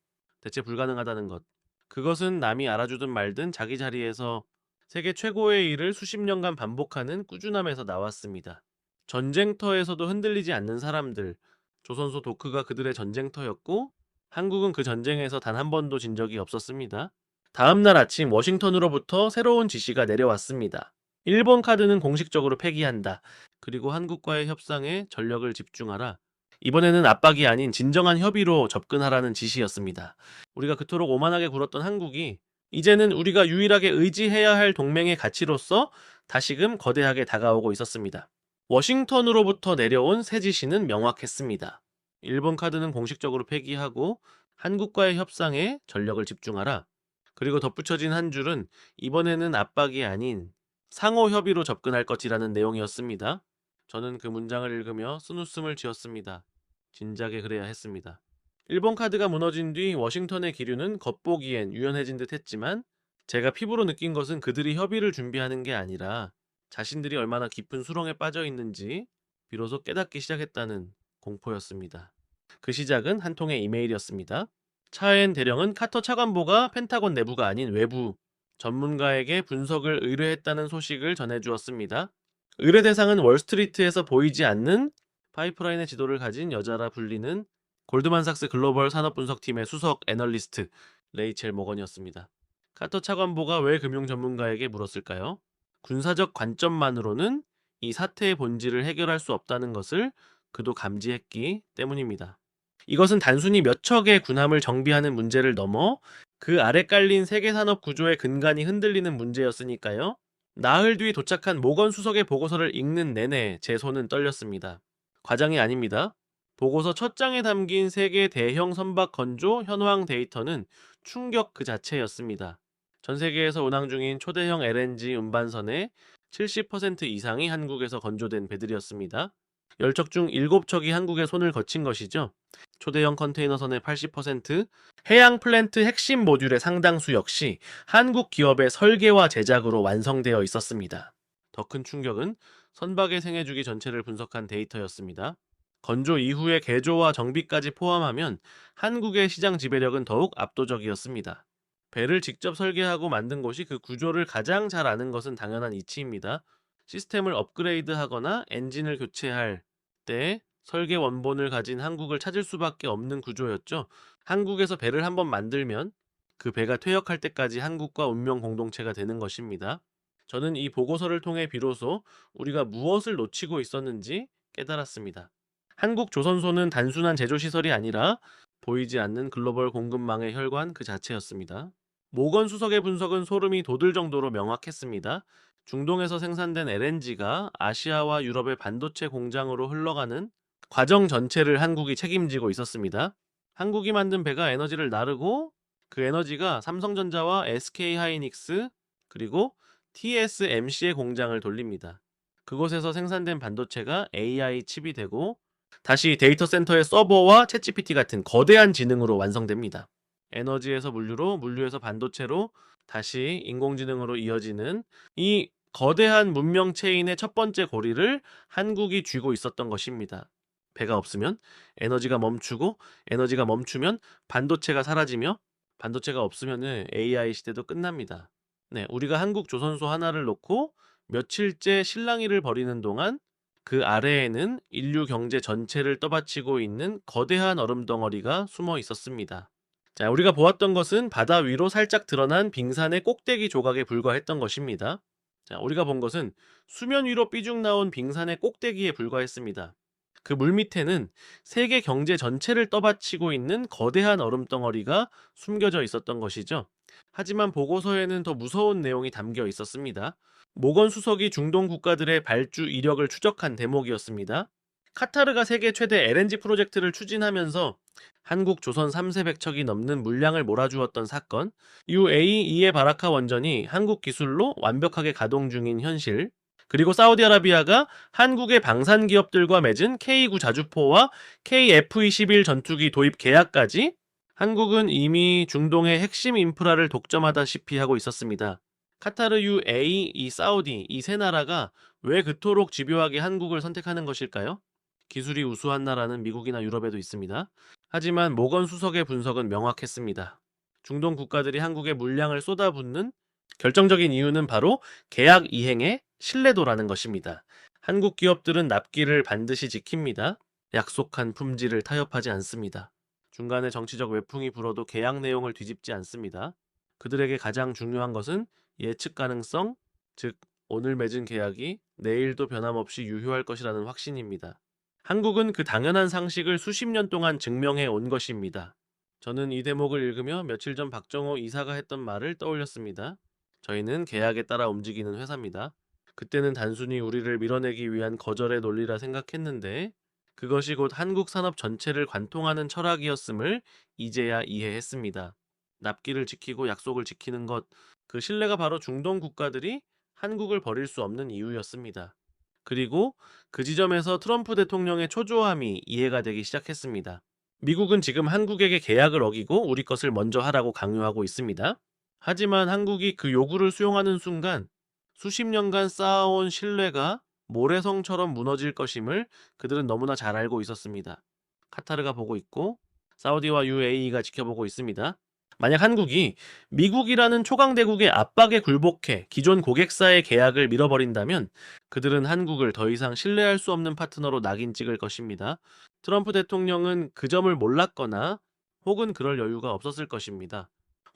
대체 불가능하다는 것. 그것은 남이 알아주든 말든 자기 자리에서 세계 최고의 일을 수십 년간 반복하는 꾸준함에서 나왔습니다. 전쟁터에서도 흔들리지 않는 사람들. 조선소 도크가 그들의 전쟁터였고 한국은 그 전쟁에서 단 한 번도 진 적이 없었습니다. 다음 날 아침 워싱턴으로부터 새로운 지시가 내려왔습니다. 일본 카드는 공식적으로 폐기한다. 그리고 한국과의 협상에 전력을 집중하라. 이번에는 압박이 아닌 진정한 협의로 접근하라는 지시였습니다. 우리가 그토록 오만하게 굴었던 한국이 이제는 우리가 유일하게 의지해야 할 동맹의 가치로서 다시금 거대하게 다가오고 있었습니다. 워싱턴으로부터 내려온 새 지시는 명확했습니다. 일본 카드는 공식적으로 폐기하고 한국과의 협상에 전력을 집중하라. 그리고 덧붙여진 한 줄은 이번에는 압박이 아닌 상호 협의로 접근할 것이라는 내용이었습니다. 저는 그 문장을 읽으며 쓴웃음을 지었습니다. 진작에 그래야 했습니다. 일본 카드가 무너진 뒤 워싱턴의 기류는 겉보기엔 유연해진 듯 했지만 제가 피부로 느낀 것은 그들이 협의를 준비하는 게 아니라 자신들이 얼마나 깊은 수렁에 빠져 있는지 비로소 깨닫기 시작했다는 공포였습니다. 그 시작은 한 통의 이메일이었습니다. 차엔 대령은 카터 차관보가 펜타곤 내부가 아닌 외부 전문가에게 분석을 의뢰했다는 소식을 전해주었습니다. 의뢰 대상은 월스트리트에서 보이지 않는 파이프라인의 지도를 가진 여자라 불리는 골드만삭스 글로벌 산업분석팀의 수석 애널리스트 레이첼 모건이었습니다. 카터 차관보가 왜 금융 전문가에게 물었을까요? 군사적 관점만으로는 이 사태의 본질을 해결할 수 없다는 것을 그도 감지했기 때문입니다. 이것은 단순히 몇 척의 군함을 정비하는 문제를 넘어 그 아래 깔린 세계산업 구조의 근간이 흔들리는 문제였으니까요. 나흘 뒤 도착한 모건 수석의 보고서를 읽는 내내 제 손은 떨렸습니다. 과장이 아닙니다. 보고서 첫 장에 담긴 세계 대형 선박 건조 현황 데이터는 충격 그 자체였습니다. 전 세계에서 운항 중인 초대형 LNG 운반선의 70% 이상이 한국에서 건조된 배들이었습니다. 10척 중 7척이 한국에 손을 거친 것이죠. 초대형 컨테이너선의 80%, 해양 플랜트 핵심 모듈의 상당수 역시 한국 기업의 설계와 제작으로 완성되어 있었습니다. 더 큰 충격은 선박의 생애주기 전체를 분석한 데이터였습니다. 건조 이후의 개조와 정비까지 포함하면 한국의 시장 지배력은 더욱 압도적이었습니다. 배를 직접 설계하고 만든 곳이 그 구조를 가장 잘 아는 것은 당연한 이치입니다. 시스템을 업그레이드하거나 엔진을 교체할 때 설계 원본을 가진 한국을 찾을 수밖에 없는 구조였죠. 한국에서 배를 한번 만들면 그 배가 퇴역할 때까지 한국과 운명 공동체가 되는 것입니다. 저는 이 보고서를 통해 비로소 우리가 무엇을 놓치고 있었는지 깨달았습니다. 한국 조선소는 단순한 제조시설이 아니라 보이지 않는 글로벌 공급망의 혈관 그 자체였습니다. 모건 수석의 분석은 소름이 돋을 정도로 명확했습니다. 중동에서 생산된 LNG가 아시아와 유럽의 반도체 공장으로 흘러가는 과정 전체를 한국이 책임지고 있었습니다. 한국이 만든 배가 에너지를 나르고 그 에너지가 삼성전자와 SK하이닉스 그리고 TSMC의 공장을 돌립니다. 그곳에서 생산된 반도체가 AI 칩이 되고 다시 데이터 센터의 서버와 챗GPT 같은 거대한 지능으로 완성됩니다. 에너지에서 물류로, 물류에서 반도체로, 다시 인공지능으로 이어지는 이 거대한 문명 체인의 첫 번째 고리를 한국이 쥐고 있었던 것입니다. 배가 없으면 에너지가 멈추고, 에너지가 멈추면 반도체가 사라지며, 반도체가 없으면 AI 시대도 끝납니다. 네, 우리가 한국 조선소 하나를 놓고 며칠째 실랑이를 벌이는 동안 그 아래에는 인류 경제 전체를 떠받치고 있는 거대한 얼음덩어리가 숨어 있었습니다. 자, 우리가 보았던 것은 바다 위로 살짝 드러난 빙산의 꼭대기 조각에 불과했던 것입니다. 자, 우리가 본 것은 수면 위로 삐죽 나온 빙산의 꼭대기에 불과했습니다. 그 물 밑에는 세계 경제 전체를 떠받치고 있는 거대한 얼음덩어리가 숨겨져 있었던 것이죠. 하지만 보고서에는 더 무서운 내용이 담겨 있었습니다. 모건 수석이 중동 국가들의 발주 이력을 추적한 대목이었습니다. 카타르가 세계 최대 LNG 프로젝트를 추진하면서 한국 조선 3세백척이 넘는 물량을 몰아주었던 사건, UAE 바라카 원전이 한국 기술로 완벽하게 가동 중인 현실, 그리고 사우디아라비아가 한국의 방산 기업들과 맺은 K9 자주포와 KF-21 전투기 도입 계약까지 한국은 이미 중동의 핵심 인프라를 독점하다시피 하고 있었습니다. 카타르, UAE, 이 사우디, 이 세 나라가 왜 그토록 집요하게 한국을 선택하는 것일까요? 기술이 우수한 나라는 미국이나 유럽에도 있습니다. 하지만 모건 수석의 분석은 명확했습니다. 중동 국가들이 한국에 물량을 쏟아붓는 결정적인 이유는 바로 계약 이행의 신뢰도라는 것입니다. 한국 기업들은 납기를 반드시 지킵니다. 약속한 품질을 타협하지 않습니다. 중간에 정치적 외풍이 불어도 계약 내용을 뒤집지 않습니다. 그들에게 가장 중요한 것은 예측 가능성, 즉 오늘 맺은 계약이 내일도 변함없이 유효할 것이라는 확신입니다. 한국은 그 당연한 상식을 수십 년 동안 증명해 온 것입니다. 저는 이 대목을 읽으며 며칠 전 박정호 이사가 했던 말을 떠올렸습니다. 저희는 계약에 따라 움직이는 회사입니다. 그때는 단순히 우리를 밀어내기 위한 거절의 논리라 생각했는데 그것이 곧 한국 산업 전체를 관통하는 철학이었음을 이제야 이해했습니다. 납기를 지키고 약속을 지키는 것, 그 신뢰가 바로 중동 국가들이 한국을 버릴 수 없는 이유였습니다. 그리고 그 지점에서 트럼프 대통령의 초조함이 이해가 되기 시작했습니다. 미국은 지금 한국에게 계약을 어기고 우리 것을 먼저 하라고 강요하고 있습니다. 하지만 한국이 그 요구를 수용하는 순간 수십 년간 쌓아온 신뢰가 모래성처럼 무너질 것임을 그들은 너무나 잘 알고 있었습니다. 카타르가 보고 있고 사우디와 UAE가 지켜보고 있습니다. 만약 한국이 미국이라는 초강대국의 압박에 굴복해 기존 고객사의 계약을 밀어버린다면 그들은 한국을 더 이상 신뢰할 수 없는 파트너로 낙인 찍을 것입니다. 트럼프 대통령은 그 점을 몰랐거나 혹은 그럴 여유가 없었을 것입니다.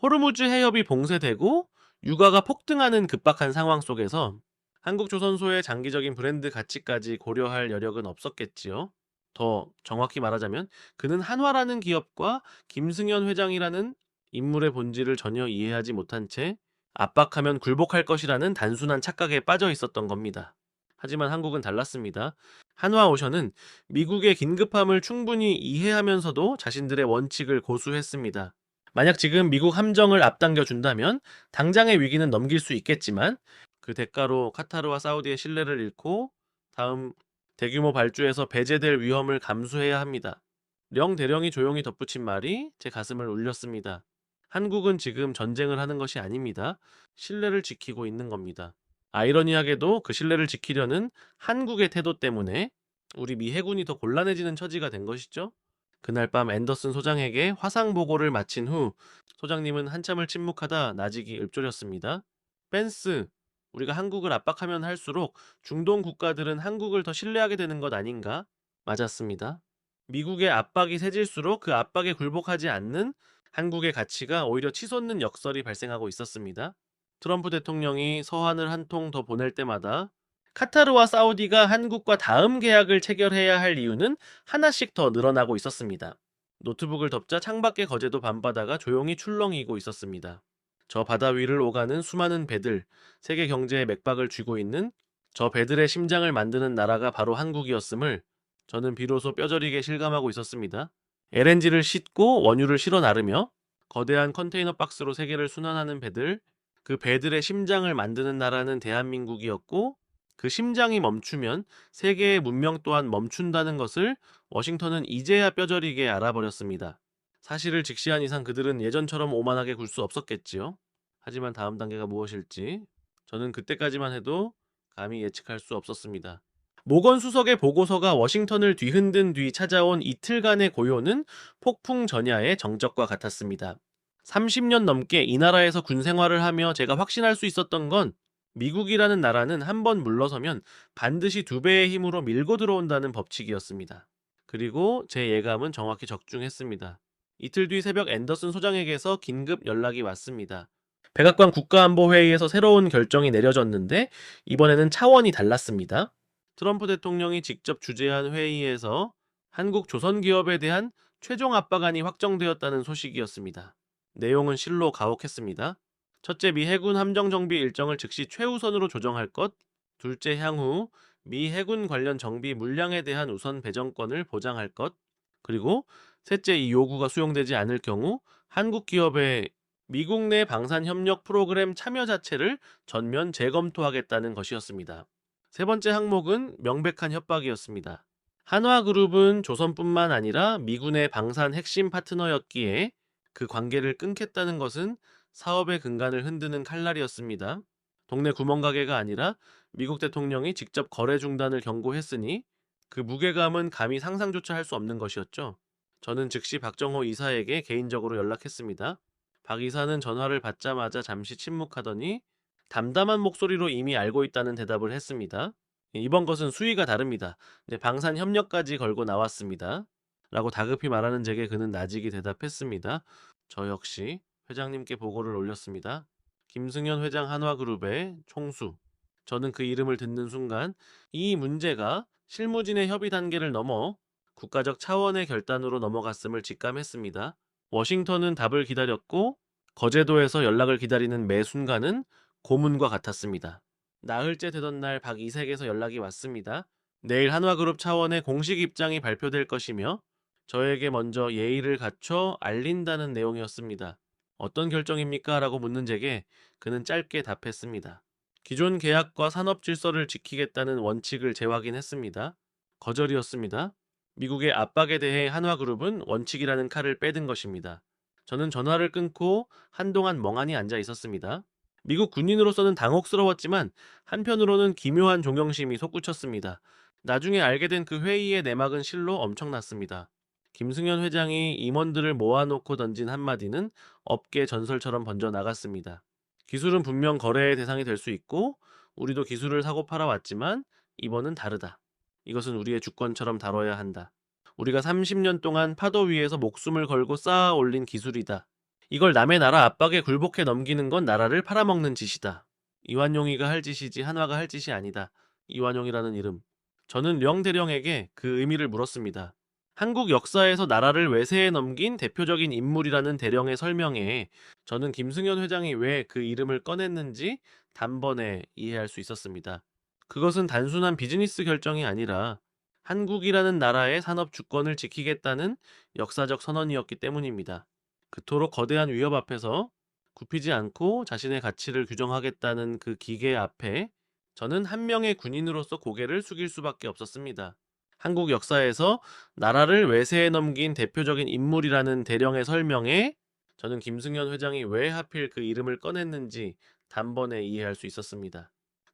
호르무즈 해협이 봉쇄되고 유가가 폭등하는 급박한 상황 속에서 한국 조선소의 장기적인 브랜드 가치까지 고려할 여력은 없었겠지요. 더 정확히 말하자면 그는 한화라는 기업과 김승현 회장이라는 인물의 본질을 전혀 이해하지 못한 채 압박하면 굴복할 것이라는 단순한 착각에 빠져 있었던 겁니다. 하지만 한국은 달랐습니다. 한화오션은 미국의 긴급함을 충분히 이해하면서도 자신들의 원칙을 고수했습니다. 만약 지금 미국 함정을 앞당겨 준다면 당장의 위기는 넘길 수 있겠지만 그 대가로 카타르와 사우디의 신뢰를 잃고 다음 대규모 발주에서 배제될 위험을 감수해야 합니다. 령 대령이 조용히 덧붙인 말이 제 가슴을 울렸습니다. 한국은 지금 전쟁을 하는 것이 아닙니다. 신뢰를 지키고 있는 겁니다. 아이러니하게도 그 신뢰를 지키려는 한국의 태도 때문에 우리 미 해군이 더 곤란해지는 처지가 된 것이죠. 그날 밤 앤더슨 소장에게 화상 보고를 마친 후 소장님은 한참을 침묵하다 나직이 읊조렸습니다. 펜스, 우리가 한국을 압박하면 할수록 중동 국가들은 한국을 더 신뢰하게 되는 것 아닌가? 맞았습니다. 미국의 압박이 세질수록 그 압박에 굴복하지 않는 한국의 가치가 오히려 치솟는 역설이 발생하고 있었습니다. 트럼프 대통령이 서한을 한 통 더 보낼 때마다 카타르와 사우디가 한국과 다음 계약을 체결해야 할 이유는 하나씩 더 늘어나고 있었습니다. 노트북을 덮자 창밖의 거제도 밤바다가 조용히 출렁이고 있었습니다. 저 바다 위를 오가는 수많은 배들, 세계 경제의 맥박을 쥐고 있는 저 배들의 심장을 만드는 나라가 바로 한국이었음을 저는 비로소 뼈저리게 실감하고 있었습니다. LNG를 싣고 원유를 실어 나르며 거대한 컨테이너 박스로 세계를 순환하는 배들, 그 배들의 심장을 만드는 나라는 대한민국이었고 그 심장이 멈추면 세계의 문명 또한 멈춘다는 것을 워싱턴은 이제야 뼈저리게 알아버렸습니다. 사실을 직시한 이상 그들은 예전처럼 오만하게 굴 수 없었겠지요. 하지만 다음 단계가 무엇일지 저는 그때까지만 해도 감히 예측할 수 없었습니다. 모건 수석의 보고서가 워싱턴을 뒤흔든 뒤 찾아온 이틀간의 고요는 폭풍 전야의 정적과 같았습니다. 30년 넘게 이 나라에서 군 생활을 하며 제가 확신할 수 있었던 건 미국이라는 나라는 한번 물러서면 반드시 2배의 힘으로 밀고 들어온다는 법칙이었습니다. 그리고 제 예감은 정확히 적중했습니다. 이틀 뒤 새벽 앤더슨 소장에게서 긴급 연락이 왔습니다. 백악관 국가안보회의에서 새로운 결정이 내려졌는데 이번에는 차원이 달랐습니다. 트럼프 대통령이 직접 주재한 회의에서 한국 조선기업에 대한 최종 압박안이 확정되었다는 소식이었습니다. 내용은 실로 가혹했습니다. 첫째, 미 해군 함정 정비 일정을 즉시 최우선으로 조정할 것. 둘째, 향후 미 해군 관련 정비 물량에 대한 우선 배정권을 보장할 것. 그리고 셋째, 이 요구가 수용되지 않을 경우 한국 기업의 미국 내 방산 협력 프로그램 참여 자체를 전면 재검토하겠다는 것이었습니다. 세 번째 항목은 명백한 협박이었습니다. 한화그룹은 조선뿐만 아니라 미군의 방산 핵심 파트너였기에 그 관계를 끊겠다는 것은 사업의 근간을 흔드는 칼날이었습니다. 동네 구멍가게가 아니라 미국 대통령이 직접 거래 중단을 경고했으니 그 무게감은 감히 상상조차 할 수 없는 것이었죠. 저는 즉시 박정호 이사에게 개인적으로 연락했습니다. 박 이사는 전화를 받자마자 잠시 침묵하더니 담담한 목소리로 이미 알고 있다는 대답을 했습니다. 이번 것은 수위가 다릅니다. 방산 협력까지 걸고 나왔습니다. 라고 다급히 말하는 제게 그는 나직이 대답했습니다. 저 역시 회장님께 보고를 올렸습니다. 김승현 회장 한화그룹의 총수. 저는 그 이름을 듣는 순간 이 문제가 실무진의 협의 단계를 넘어 국가적 차원의 결단으로 넘어갔음을 직감했습니다. 워싱턴은 답을 기다렸고 거제도에서 연락을 기다리는 매 순간은 고문과 같았습니다. 나흘째 되던 날 박 이색에서 연락이 왔습니다. 내일 한화그룹 차원의 공식 입장이 발표될 것이며 저에게 먼저 예의를 갖춰 알린다는 내용이었습니다. 어떤 결정입니까? 라고 묻는 제게 그는 짧게 답했습니다. 기존 계약과 산업 질서를 지키겠다는 원칙을 재확인했습니다. 거절이었습니다. 미국의 압박에 대해 한화그룹은 원칙이라는 칼을 빼든 것입니다. 저는 전화를 끊고 한동안 멍하니 앉아 있었습니다. 미국 군인으로서는 당혹스러웠지만 한편으로는 기묘한 존경심이 솟구쳤습니다. 나중에 알게 된 그 회의의 내막은 실로 엄청났습니다. 김승현 회장이 임원들을 모아놓고 던진 한마디는 업계 전설처럼 번져나갔습니다. 기술은 분명 거래의 대상이 될 수 있고 우리도 기술을 사고 팔아왔지만 이번은 다르다. 이것은 우리의 주권처럼 다뤄야 한다. 우리가 30년 동안 파도 위에서 목숨을 걸고 쌓아 올린 기술이다. 이걸 남의 나라 압박에 굴복해 넘기는 건 나라를 팔아먹는 짓이다. 이완용이가 할 짓이지 한화가 할 짓이 아니다. 이완용이라는 이름. 저는 령 대령에게 그 의미를 물었습니다. 한국 역사에서 나라를 외세에 넘긴 대표적인 인물이라는 대령의 설명에 저는 김승현 회장이 왜 그 이름을 꺼냈는지 단번에 이해할 수 있었습니다. 그것은 단순한 비즈니스 결정이 아니라 한국이라는 나라의 산업 주권을 지키겠다는 역사적 선언이었기 때문입니다. 그토록 거대한 위협 앞에서 굽히지 않고 자신의 가치를 규정하겠다는 그 기계 앞에 저는 한 명의 군인으로서 고개를 숙일 수밖에 없었습니다. 한국 역사에서 나라를 외세에 넘긴 대표적인 인물이라는 대령의 설명에 저는 김승현 회장이 왜 하필 그 이름을 꺼냈는지 단번에 이해할 수 있었습니다.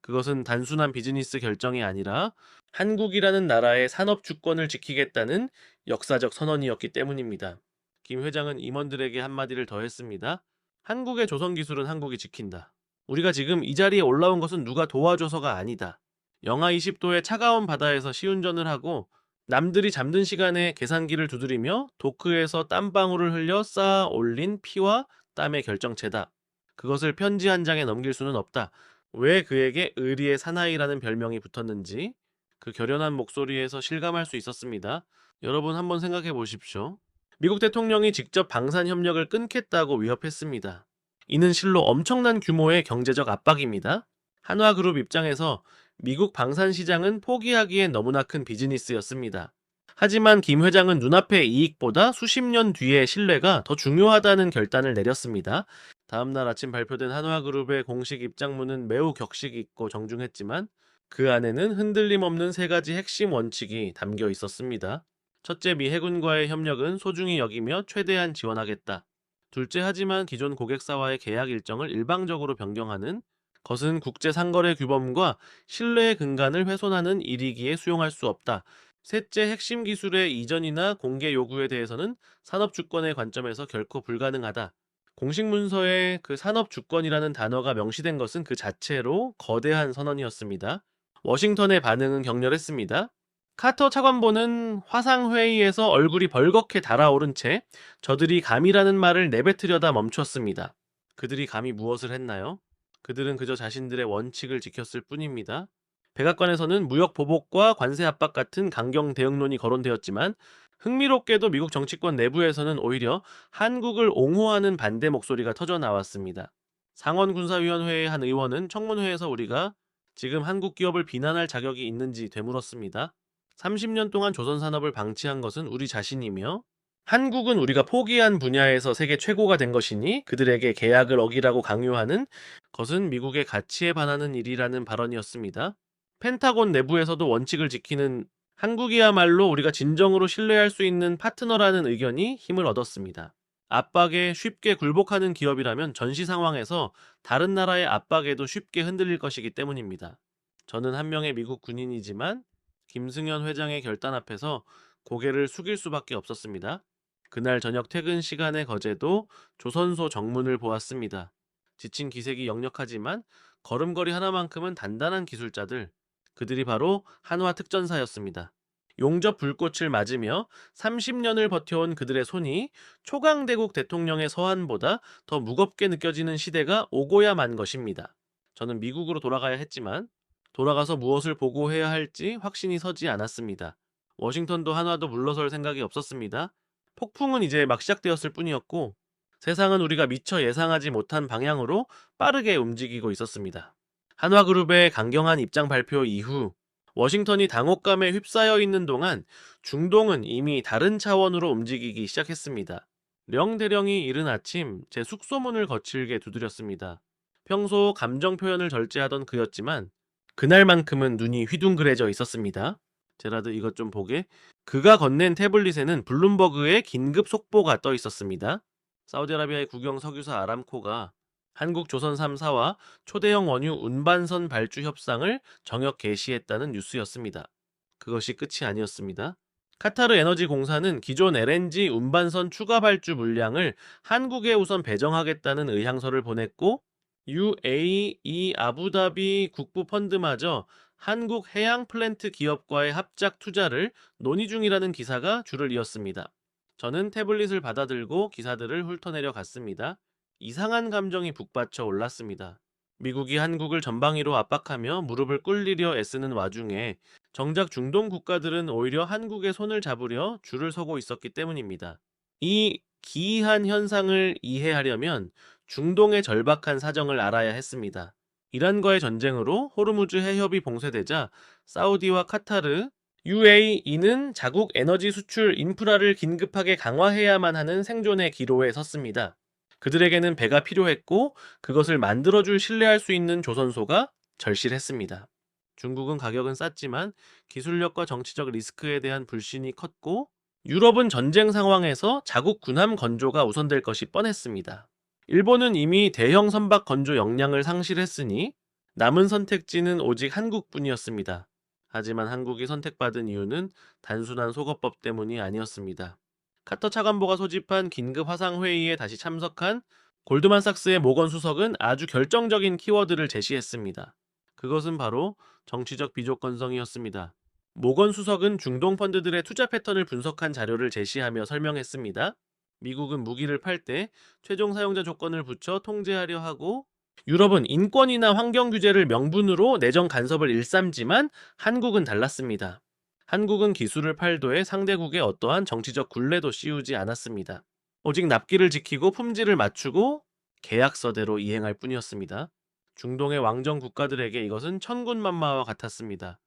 그것은 단순한 비즈니스 결정이 아니라 한국이라는 나라의 산업 주권을 지키겠다는 역사적 선언이었기 때문입니다. 김 회장은 임원들에게 한마디를 더 했습니다. 한국의 조선 기술은 한국이 지킨다. 우리가 지금 이 자리에 올라온 것은 누가 도와줘서가 아니다. 영하 20도의 차가운 바다에서 시운전을 하고 남들이 잠든 시간에 계산기를 두드리며 도크에서 땀방울을 흘려 쌓아 올린 피와 땀의 결정체다. 그것을 편지 한 장에 넘길 수는 없다. 왜 그에게 의리의 사나이라는 별명이 붙었는지 그 결연한 목소리에서 실감할 수 있었습니다. 여러분 한번 생각해 보십시오. 미국 대통령이 직접 방산 협력을 끊겠다고 위협했습니다. 이는 실로 엄청난 규모의 경제적 압박입니다. 한화그룹 입장에서 미국 방산 시장은 포기하기엔 너무나 큰 비즈니스였습니다. 하지만 김 회장은 눈앞의 이익보다 수십 년 뒤의 신뢰가 더 중요하다는 결단을 내렸습니다. 다음날 아침 발표된 한화그룹의 공식 입장문은 매우 격식 있고 정중했지만 그 안에는 흔들림 없는 세 가지 핵심 원칙이 담겨 있었습니다. 첫째, 미 해군과의 협력은 소중히 여기며 최대한 지원하겠다. 둘째, 하지만 기존 고객사와의 계약 일정을 일방적으로 변경하는 것은 국제상거래 규범과 신뢰의 근간을 훼손하는 일이기에 수용할 수 없다. 셋째, 핵심 기술의 이전이나 공개 요구에 대해서는 산업주권의 관점에서 결코 불가능하다. 공식 문서에 그 산업주권이라는 단어가 명시된 것은 그 자체로 거대한 선언이었습니다. 워싱턴의 반응은 격렬했습니다. 카터 차관보는 화상회의에서 얼굴이 벌겋게 달아오른 채 저들이 감이라는 말을 내뱉으려다 멈췄습니다. 그들이 감히 무엇을 했나요? 그들은 그저 자신들의 원칙을 지켰을 뿐입니다. 백악관에서는 무역 보복과 관세 압박 같은 강경 대응론이 거론되었지만 흥미롭게도 미국 정치권 내부에서는 오히려 한국을 옹호하는 반대 목소리가 터져 나왔습니다. 상원군사위원회의 한 의원은 청문회에서 우리가 지금 한국 기업을 비난할 자격이 있는지 되물었습니다. 30년 동안 조선 산업을 방치한 것은 우리 자신이며 한국은 우리가 포기한 분야에서 세계 최고가 된 것이니 그들에게 계약을 어기라고 강요하는 것은 미국의 가치에 반하는 일이라는 발언이었습니다. 펜타곤 내부에서도 원칙을 지키는 한국이야말로 우리가 진정으로 신뢰할 수 있는 파트너라는 의견이 힘을 얻었습니다. 압박에 쉽게 굴복하는 기업이라면 전시 상황에서 다른 나라의 압박에도 쉽게 흔들릴 것이기 때문입니다. 저는 한 명의 미국 군인이지만 김승현 회장의 결단 앞에서 고개를 숙일 수밖에 없었습니다. 그날 저녁 퇴근 시간의 거제도 조선소 정문을 보았습니다. 지친 기색이 역력하지만 걸음걸이 하나만큼은 단단한 기술자들, 그들이 바로 한화 특전사였습니다. 용접 불꽃을 맞으며 30년을 버텨온 그들의 손이 초강대국 대통령의 서한보다 더 무겁게 느껴지는 시대가 오고야 만 것입니다. 저는 미국으로 돌아가야 했지만 돌아가서 무엇을 보고해야 할지 확신이 서지 않았습니다. 워싱턴도 한화도 물러설 생각이 없었습니다. 폭풍은 이제 막 시작되었을 뿐이었고 세상은 우리가 미처 예상하지 못한 방향으로 빠르게 움직이고 있었습니다. 한화그룹의 강경한 입장 발표 이후 워싱턴이 당혹감에 휩싸여 있는 동안 중동은 이미 다른 차원으로 움직이기 시작했습니다. 령 대령이 이른 아침 제 숙소문을 거칠게 두드렸습니다. 평소 감정 표현을 절제하던 그였지만 그날만큼은 눈이 휘둥그레져 있었습니다. 제라드 이것 좀 보게. 그가 건넨 태블릿에는 블룸버그의 긴급 속보가 떠 있었습니다. 사우디아라비아의 국영 석유사 아람코가 한국 조선 3사와 초대형 원유 운반선 발주 협상을 정역 개시했다는 뉴스였습니다. 그것이 끝이 아니었습니다. 카타르 에너지 공사는 기존 LNG 운반선 추가 발주 물량을 한국에 우선 배정하겠다는 의향서를 보냈고 UAE 아부다비 국부 펀드마저 한국 해양 플랜트 기업과의 합작 투자를 논의 중이라는 기사가 줄을 이었습니다. 저는 태블릿을 받아들고 기사들을 훑어내려 갔습니다. 이상한 감정이 북받쳐 올랐습니다. 미국이 한국을 전방위로 압박하며 무릎을 꿇리려 애쓰는 와중에 정작 중동 국가들은 오히려 한국의 손을 잡으려 줄을 서고 있었기 때문입니다. 이 기이한 현상을 이해하려면 중동의 절박한 사정을 알아야 했습니다. 이란과의 전쟁으로 호르무즈 해협이 봉쇄되자 사우디와 카타르, UAE는 자국 에너지 수출 인프라를 긴급하게 강화해야만 하는 생존의 기로에 섰습니다. 그들에게는 배가 필요했고 그것을 만들어줄 신뢰할 수 있는 조선소가 절실했습니다. 중국은 가격은 쌌지만 기술력과 정치적 리스크에 대한 불신이 컸고 유럽은 전쟁 상황에서 자국 군함 건조가 우선될 것이 뻔했습니다. 일본은 이미 대형 선박 건조 역량을 상실했으니 남은 선택지는 오직 한국뿐이었습니다. 하지만 한국이 선택받은 이유는 단순한 속어법 때문이 아니었습니다. 카터 차관보가 소집한 긴급 화상회의에 다시 참석한 골드만삭스의 모건 수석은 아주 결정적인 키워드를 제시했습니다. 그것은 바로 정치적 비조건성이었습니다. 모건 수석은 중동 펀드들의 투자 패턴을 분석한 자료를 제시하며 설명했습니다. 미국은 무기를 팔 때 최종 사용자 조건을 붙여 통제하려 하고, 유럽은 인권이나 환경 규제를 명분으로 내정 간섭을 일삼지만 한국은 달랐습니다. 한국은 기술을 팔도에 상대국의 어떠한 정치적 굴레도 씌우지 않았습니다. 오직 납기를 지키고 품질을 맞추고 계약서대로 이행할 뿐이었습니다. 중동의 왕정 국가들에게 이것은 천군만마와 같았습니다.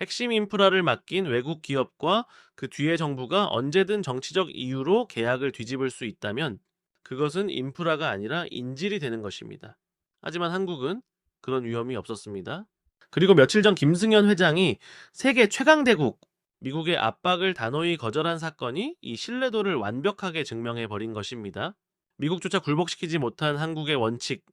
핵심 인프라를 맡긴 외국 기업과 그 뒤에 정부가 언제든 정치적 이유로 계약을 뒤집을 수 있다면 그것은 인프라가 아니라 인질이 되는 것입니다. 하지만 한국은 그런 위험이 없었습니다. 그리고 며칠 전 김승현 회장이 세계 최강대국, 미국의 압박을 단호히 거절한 사건이 이 신뢰도를 완벽하게 증명해 버린 것입니다. 미국조차 굴복시키지 못한 한국의 원칙,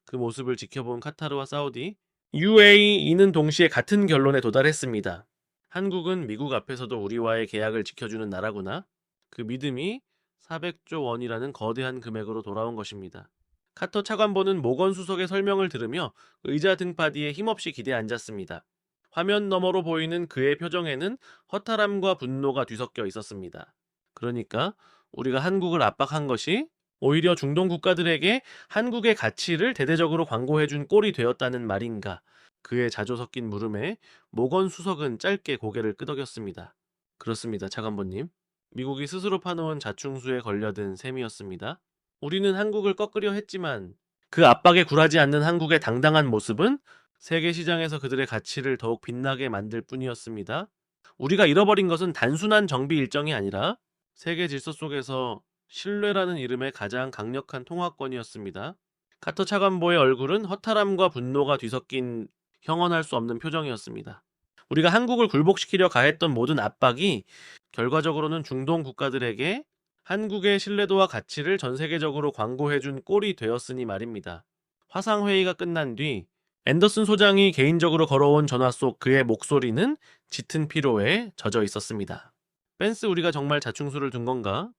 그 모습을 지켜본 카타르와 사우디, UAE는 동시에 같은 결론에 도달했습니다. 한국은 미국 앞에서도 우리와의 계약을 지켜주는 나라구나. 그 믿음이 400조 원이라는 거대한 금액으로 돌아온 것입니다. 카터 차관보는 모건 수석의 설명을 들으며 의자 등받이에 힘없이 기대 앉았습니다. 화면 너머로 보이는 그의 표정에는 허탈함과 분노가 뒤섞여 있었습니다. 그러니까 우리가 한국을 압박한 것이 오히려 중동 국가들에게 한국의 가치를 대대적으로 광고해준 꼴이 되었다는 말인가? 그의 자조 섞인 물음에 모건 수석은 짧게 고개를 끄덕였습니다. 그렇습니다, 차관보님. 미국이 스스로 파놓은 자충수에 걸려든 셈이었습니다. 우리는 한국을 꺾으려 했지만 그 압박에 굴하지 않는 한국의 당당한 모습은 세계 시장에서 그들의 가치를 더욱 빛나게 만들 뿐이었습니다. 우리가 잃어버린 것은 단순한 정비 일정이 아니라 세계 질서 속에서 신뢰라는 이름의 가장 강력한 통화권이었습니다. 카터 차관보의 얼굴은 허탈함과 분노가 뒤섞인 형언할 수 없는 표정이었습니다. 우리가 한국을 굴복시키려 가했던 모든 압박이 결과적으로는 중동 국가들에게 한국의 신뢰도와 가치를 전 세계적으로 광고해준 꼴이 되었으니 말입니다. 화상회의가 끝난 뒤 앤더슨 소장이 개인적으로 걸어온 전화 속 그의 목소리는 짙은 피로에 젖어 있었습니다. 벤스, 우리가 정말 자충수를 둔 건가?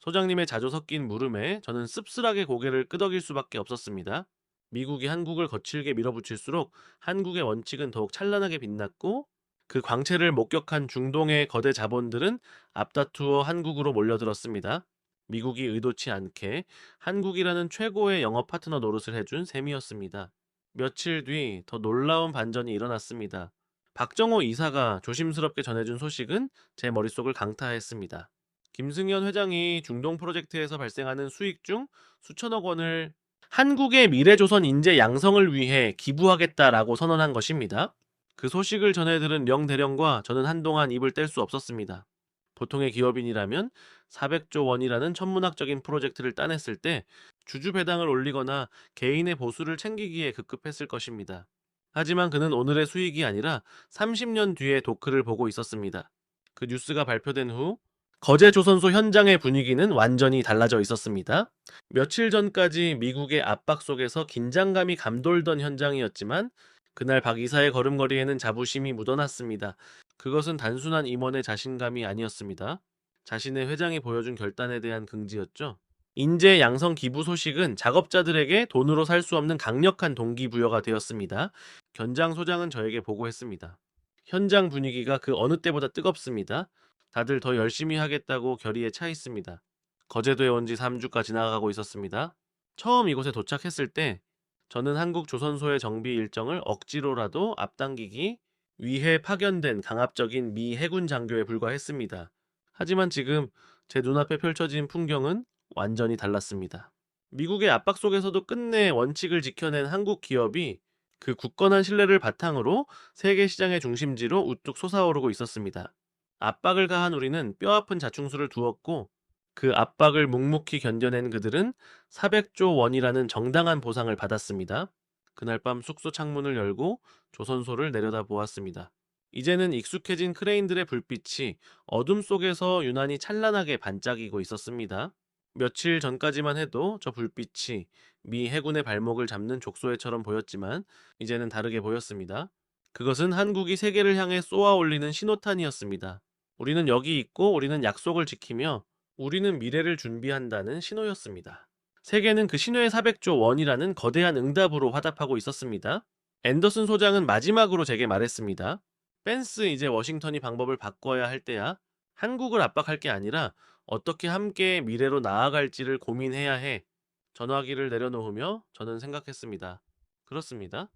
소장님의 자조 섞인 물음에 저는 씁쓸하게 고개를 끄덕일 수밖에 없었습니다. 미국이 한국을 거칠게 밀어붙일수록 한국의 원칙은 더욱 찬란하게 빛났고, 그 광채를 목격한 중동의 거대 자본들은 앞다투어 한국으로 몰려들었습니다. 미국이 의도치 않게 한국이라는 최고의 영업 파트너 노릇을 해준 셈이었습니다. 며칠 뒤 더 놀라운 반전이 일어났습니다. 박정호 이사가 조심스럽게 전해준 소식은 제 머릿속을 강타했습니다. 김승현 회장이 중동 프로젝트에서 발생하는 수익 중 수천억 원을 한국의 미래조선 인재 양성을 위해 기부하겠다라고 선언한 것입니다. 그 소식을 전해 들은 령 대령과 저는 한동안 입을 뗄 수 없었습니다. 보통의 기업인이라면 400조 원이라는 천문학적인 프로젝트를 따냈을 때 주주 배당을 올리거나 개인의 보수를 챙기기에 급급했을 것입니다. 하지만 그는 오늘의 수익이 아니라 30년 뒤의 도크를 보고 있었습니다. 그 뉴스가 발표된 후 거제 조선소 현장의 분위기는 완전히 달라져 있었습니다. 며칠 전까지 미국의 압박 속에서 긴장감이 감돌던 현장이었지만 그날 박 이사의 걸음걸이에는 자부심이 묻어났습니다. 그것은 단순한 임원의 자신감이 아니었습니다. 자신의 회장이 보여준 결단에 대한 긍지였죠. 인재 양성 기부 소식은 작업자들에게 돈으로 살 수 없는 강력한 동기부여가 되었습니다. 견장 소장은 저에게 보고했습니다. 현장 분위기가 그 어느 때보다 뜨겁습니다. 다들 더 열심히 하겠다고 결의에 차 있습니다. 거제도에 온 지 3주가 지나가고 있었습니다. 처음 이곳에 도착했을 때 저는 한국 조선소의 정비 일정을 억지로라도 앞당기기 위해 파견된 강압적인 미 해군 장교에 불과했습니다. 하지만 지금 제 눈앞에 펼쳐진 풍경은 완전히 달랐습니다. 미국의 압박 속에서도 끝내 원칙을 지켜낸 한국 기업이 그 굳건한 신뢰를 바탕으로 세계 시장의 중심지로 우뚝 솟아오르고 있었습니다. 압박을 가한 우리는 뼈아픈 자충수를 두었고, 그 압박을 묵묵히 견뎌낸 그들은 400조 원이라는 정당한 보상을 받았습니다. 그날 밤 숙소 창문을 열고 조선소를 내려다 보았습니다. 이제는 익숙해진 크레인들의 불빛이 어둠 속에서 유난히 찬란하게 반짝이고 있었습니다. 며칠 전까지만 해도 저 불빛이 미 해군의 발목을 잡는 족소애처럼 보였지만 이제는 다르게 보였습니다. 그것은 한국이 세계를 향해 쏘아 올리는 신호탄이었습니다. 우리는 여기 있고 우리는 약속을 지키며 우리는 미래를 준비한다는 신호였습니다. 세계는 그 신호의 400조 원이라는 거대한 응답으로 화답하고 있었습니다. 앤더슨 소장은 마지막으로 제게 말했습니다. 펜스, 이제 워싱턴이 방법을 바꿔야 할 때야. 한국을 압박할 게 아니라 어떻게 함께 미래로 나아갈지를 고민해야 해. 전화기를 내려놓으며 저는 생각했습니다. 그렇습니다.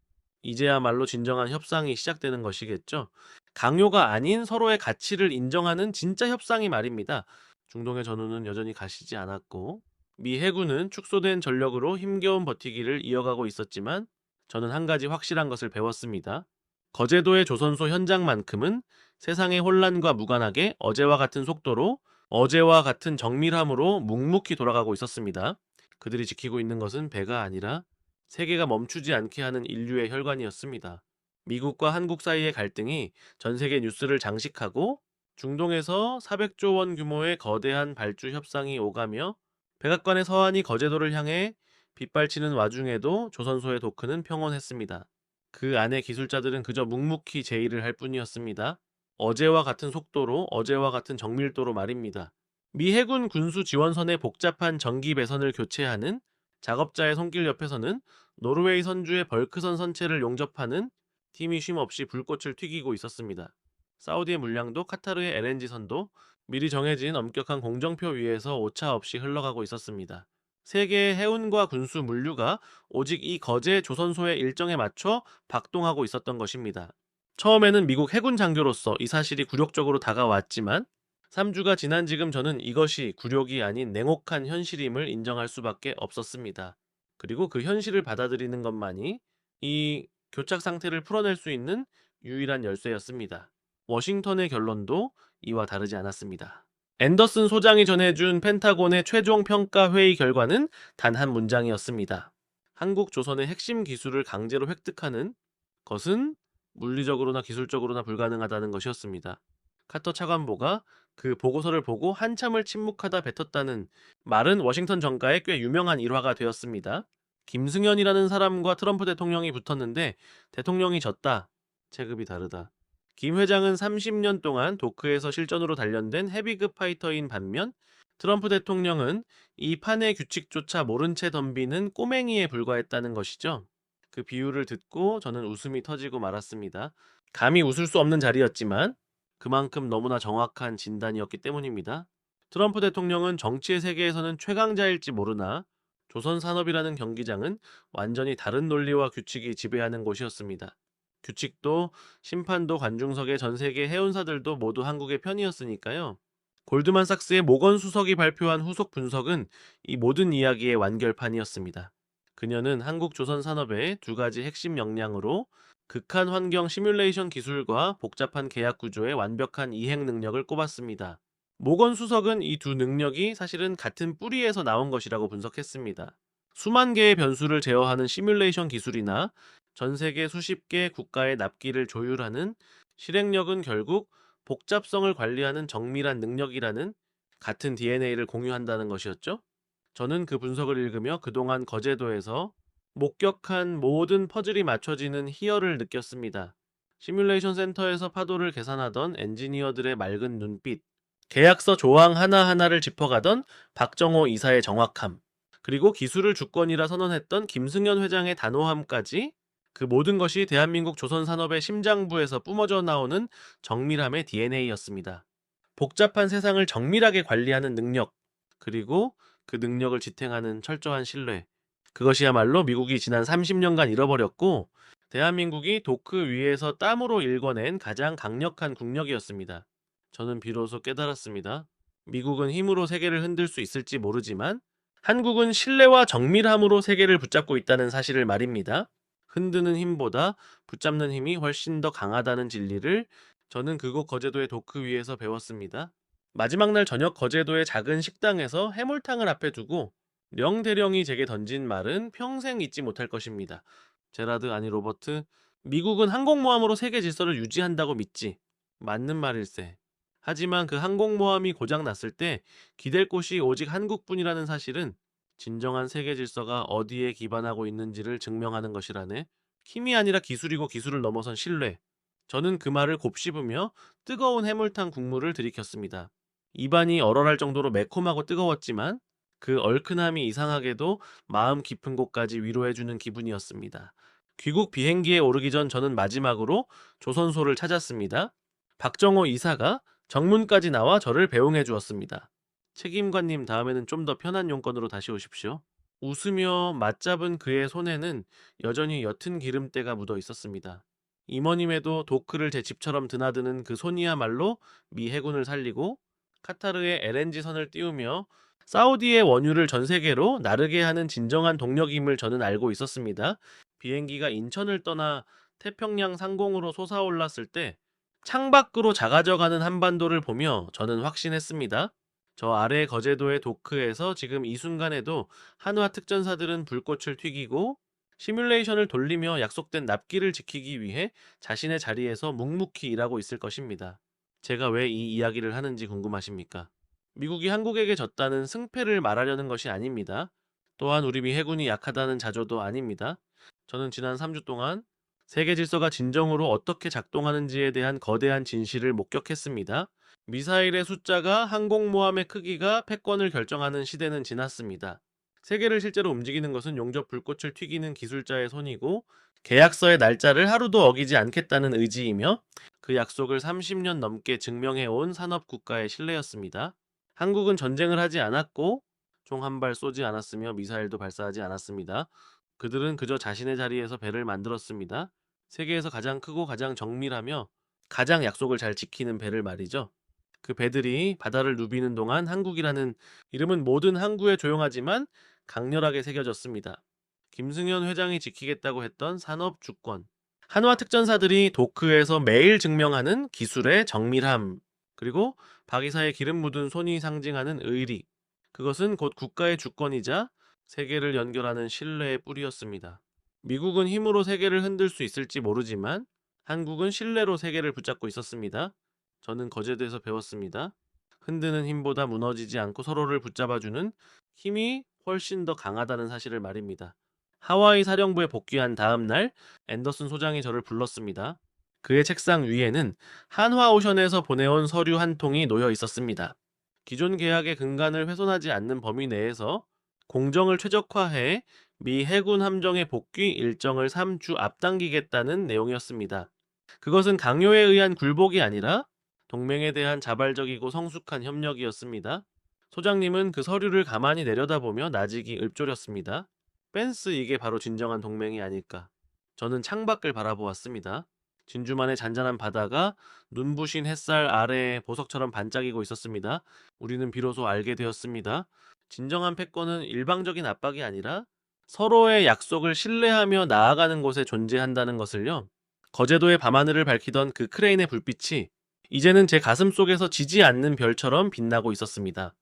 이제야말로 진정한 협상이 시작되는 것이겠죠. 강요가 아닌 서로의 가치를 인정하는 진짜 협상이 말입니다. 중동의 전후는 여전히 가시지 않았고 미 해군은 축소된 전력으로 힘겨운 버티기를 이어가고 있었지만 저는 한 가지 확실한 것을 배웠습니다. 거제도의 조선소 현장만큼은 세상의 혼란과 무관하게 어제와 같은 속도로 어제와 같은 정밀함으로 묵묵히 돌아가고 있었습니다. 그들이 지키고 있는 것은 배가 아니라 세계가 멈추지 않게 하는 인류의 혈관이었습니다. 미국과 한국 사이의 갈등이 전 세계 뉴스를 장식하고 중동에서 400조 원 규모의 거대한 발주 협상이 오가며 백악관의 서한이 거제도를 향해 빗발치는 와중에도 조선소의 도크는 평온했습니다. 그 안에 기술자들은 그저 묵묵히 제의를 할 뿐이었습니다. 어제와 같은 속도로, 어제와 같은 정밀도로 말입니다. 미 해군 군수 지원선의 복잡한 전기 배선을 교체하는 작업자의 손길 옆에서는 노르웨이 선주의 벌크선 선체를 용접하는 팀이 쉼없이 불꽃을 튀기고 있었습니다. 사우디의 물량도 카타르의 LNG선도 미리 정해진 엄격한 공정표 위에서 오차 없이 흘러가고 있었습니다. 세계의 해운과 군수 물류가 오직 이 거제 조선소의 일정에 맞춰 박동하고 있었던 것입니다. 처음에는 미국 해군 장교로서 이 사실이 굴욕적으로 다가왔지만 3주가 지난 지금 저는 이것이 굴욕이 아닌 냉혹한 현실임을 인정할 수밖에 없었습니다. 그리고 그 현실을 받아들이는 것만이 이 교착 상태를 풀어낼 수 있는 유일한 열쇠였습니다. 워싱턴의 결론도 이와 다르지 않았습니다. 앤더슨 소장이 전해준 펜타곤의 최종 평가 회의 결과는 단 한 문장이었습니다. 한국 조선의 핵심 기술을 강제로 획득하는 것은 물리적으로나 기술적으로나 불가능하다는 것이었습니다. 카터 차관보가 그 보고서를 보고 한참을 침묵하다 뱉었다는 말은 워싱턴 정가의 꽤 유명한 일화가 되었습니다. 김승현이라는 사람과 트럼프 대통령이 붙었는데 대통령이 졌다. 체급이 다르다. 김 회장은 30년 동안 도크에서 실전으로 단련된 헤비급 파이터인 반면 트럼프 대통령은 이 판의 규칙조차 모른 채 덤비는 꼬맹이에 불과했다는 것이죠. 그 비유를 듣고 저는 웃음이 터지고 말았습니다. 감히 웃을 수 없는 자리였지만 그만큼 너무나 정확한 진단이었기 때문입니다. 트럼프 대통령은 정치의 세계에서는 최강자일지 모르나 조선 산업이라는 경기장은 완전히 다른 논리와 규칙이 지배하는 곳이었습니다. 규칙도 심판도 관중석의 전 세계 해운사들도 모두 한국의 편이었으니까요. 골드만삭스의 모건 수석이 발표한 후속 분석은 이 모든 이야기의 완결판이었습니다. 그녀는 한국 조선 산업의 두 가지 핵심 역량으로 극한 환경 시뮬레이션 기술과 복잡한 계약 구조의 완벽한 이행 능력을 꼽았습니다. 모건 수석은 이 두 능력이 사실은 같은 뿌리에서 나온 것이라고 분석했습니다. 수만 개의 변수를 제어하는 시뮬레이션 기술이나 전 세계 수십 개 국가의 납기를 조율하는 실행력은 결국 복잡성을 관리하는 정밀한 능력이라는 같은 DNA를 공유한다는 것이었죠. 저는 그 분석을 읽으며 그동안 거제도에서 목격한 모든 퍼즐이 맞춰지는 희열을 느꼈습니다. 시뮬레이션 센터에서 파도를 계산하던 엔지니어들의 맑은 눈빛, 계약서 조항 하나하나를 짚어가던 박정호 이사의 정확함, 그리고 기술을 주권이라 선언했던 김승현 회장의 단호함까지 그 모든 것이 대한민국 조선산업의 심장부에서 뿜어져 나오는 정밀함의 DNA였습니다. 복잡한 세상을 정밀하게 관리하는 능력, 그리고 그 능력을 지탱하는 철저한 신뢰. 그것이야말로 미국이 지난 30년간 잃어버렸고 대한민국이 도크 위에서 땀으로 일궈낸 가장 강력한 국력이었습니다. 저는 비로소 깨달았습니다. 미국은 힘으로 세계를 흔들 수 있을지 모르지만 한국은 신뢰와 정밀함으로 세계를 붙잡고 있다는 사실을 말입니다. 흔드는 힘보다 붙잡는 힘이 훨씬 더 강하다는 진리를 저는 그곳 거제도의 도크 위에서 배웠습니다. 마지막 날 저녁 거제도의 작은 식당에서 해물탕을 앞에 두고 령 대령이 제게 던진 말은 평생 잊지 못할 것입니다. 제라드, 아니 로버트, 미국은 항공모함으로 세계 질서를 유지한다고 믿지. 맞는 말일세. 하지만 그 항공모함이 고장 났을 때 기댈 곳이 오직 한국뿐이라는 사실은 진정한 세계 질서가 어디에 기반하고 있는지를 증명하는 것이라네. 힘이 아니라 기술이고 기술을 넘어선 신뢰. 저는 그 말을 곱씹으며 뜨거운 해물탕 국물을 들이켰습니다. 입안이 얼얼할 정도로 매콤하고 뜨거웠지만 그 얼큰함이 이상하게도 마음 깊은 곳까지 위로해주는 기분이었습니다. 귀국 비행기에 오르기 전 저는 마지막으로 조선소를 찾았습니다. 박정호 이사가 정문까지 나와 저를 배웅해 주었습니다. 책임관님, 다음에는 좀 더 편한 용건으로 다시 오십시오. 웃으며 맞잡은 그의 손에는 여전히 옅은 기름때가 묻어 있었습니다. 이모님에도 도크를 제 집처럼 드나드는 그 손이야말로 미 해군을 살리고 카타르의 LNG선을 띄우며 사우디의 원유를 전 세계로 나르게 하는 진정한 동력임을 저는 알고 있었습니다. 비행기가 인천을 떠나 태평양 상공으로 솟아올랐을 때 창밖으로 작아져가는 한반도를 보며 저는 확신했습니다. 저 아래 거제도의 도크에서 지금 이 순간에도 한화 특전사들은 불꽃을 튀기고 시뮬레이션을 돌리며 약속된 납기를 지키기 위해 자신의 자리에서 묵묵히 일하고 있을 것입니다. 제가 왜 이 이야기를 하는지 궁금하십니까? 미국이 한국에게 졌다는 승패를 말하려는 것이 아닙니다. 또한 우리 미 해군이 약하다는 자조도 아닙니다. 저는 지난 3주 동안 세계 질서가 진정으로 어떻게 작동하는지에 대한 거대한 진실을 목격했습니다. 미사일의 숫자가 항공모함의 크기가 패권을 결정하는 시대는 지났습니다. 세계를 실제로 움직이는 것은 용접 불꽃을 튀기는 기술자의 손이고 계약서의 날짜를 하루도 어기지 않겠다는 의지이며 그 약속을 30년 넘게 증명해온 산업국가의 신뢰였습니다. 한국은 전쟁을 하지 않았고 총 한 발 쏘지 않았으며 미사일도 발사하지 않았습니다. 그들은 그저 자신의 자리에서 배를 만들었습니다. 세계에서 가장 크고 가장 정밀하며 가장 약속을 잘 지키는 배를 말이죠. 그 배들이 바다를 누비는 동안 한국이라는 이름은 모든 항구에 조용하지만 강렬하게 새겨졌습니다. 김승현 회장이 지키겠다고 했던 산업 주권. 한화 특전사들이 도크에서 매일 증명하는 기술의 정밀함. 그리고 박 이사의 기름 묻은 손이 상징하는 의리. 그것은 곧 국가의 주권이자 세계를 연결하는 신뢰의 뿌리였습니다. 미국은 힘으로 세계를 흔들 수 있을지 모르지만 한국은 신뢰로 세계를 붙잡고 있었습니다. 저는 거제도에서 배웠습니다. 흔드는 힘보다 무너지지 않고 서로를 붙잡아주는 힘이 훨씬 더 강하다는 사실을 말입니다. 하와이 사령부에 복귀한 다음 날 앤더슨 소장이 저를 불렀습니다. 그의 책상 위에는 한화오션에서 보내온 서류 한 통이 놓여 있었습니다. 기존 계약의 근간을 훼손하지 않는 범위 내에서 공정을 최적화해 미 해군 함정의 복귀 일정을 3주 앞당기겠다는 내용이었습니다. 그것은 강요에 의한 굴복이 아니라 동맹에 대한 자발적이고 성숙한 협력이었습니다. 소장님은 그 서류를 가만히 내려다보며 나직이 읊조렸습니다. 펜스, 이게 바로 진정한 동맹이 아닐까. 저는 창밖을 바라보았습니다. 진주만의 잔잔한 바다가 눈부신 햇살 아래에 보석처럼 반짝이고 있었습니다. 우리는 비로소 알게 되었습니다. 진정한 패권은 일방적인 압박이 아니라 서로의 약속을 신뢰하며 나아가는 곳에 존재한다는 것을요. 거제도의 밤하늘을 밝히던 그 크레인의 불빛이 이제는 제 가슴 속에서 지지 않는 별처럼 빛나고 있었습니다.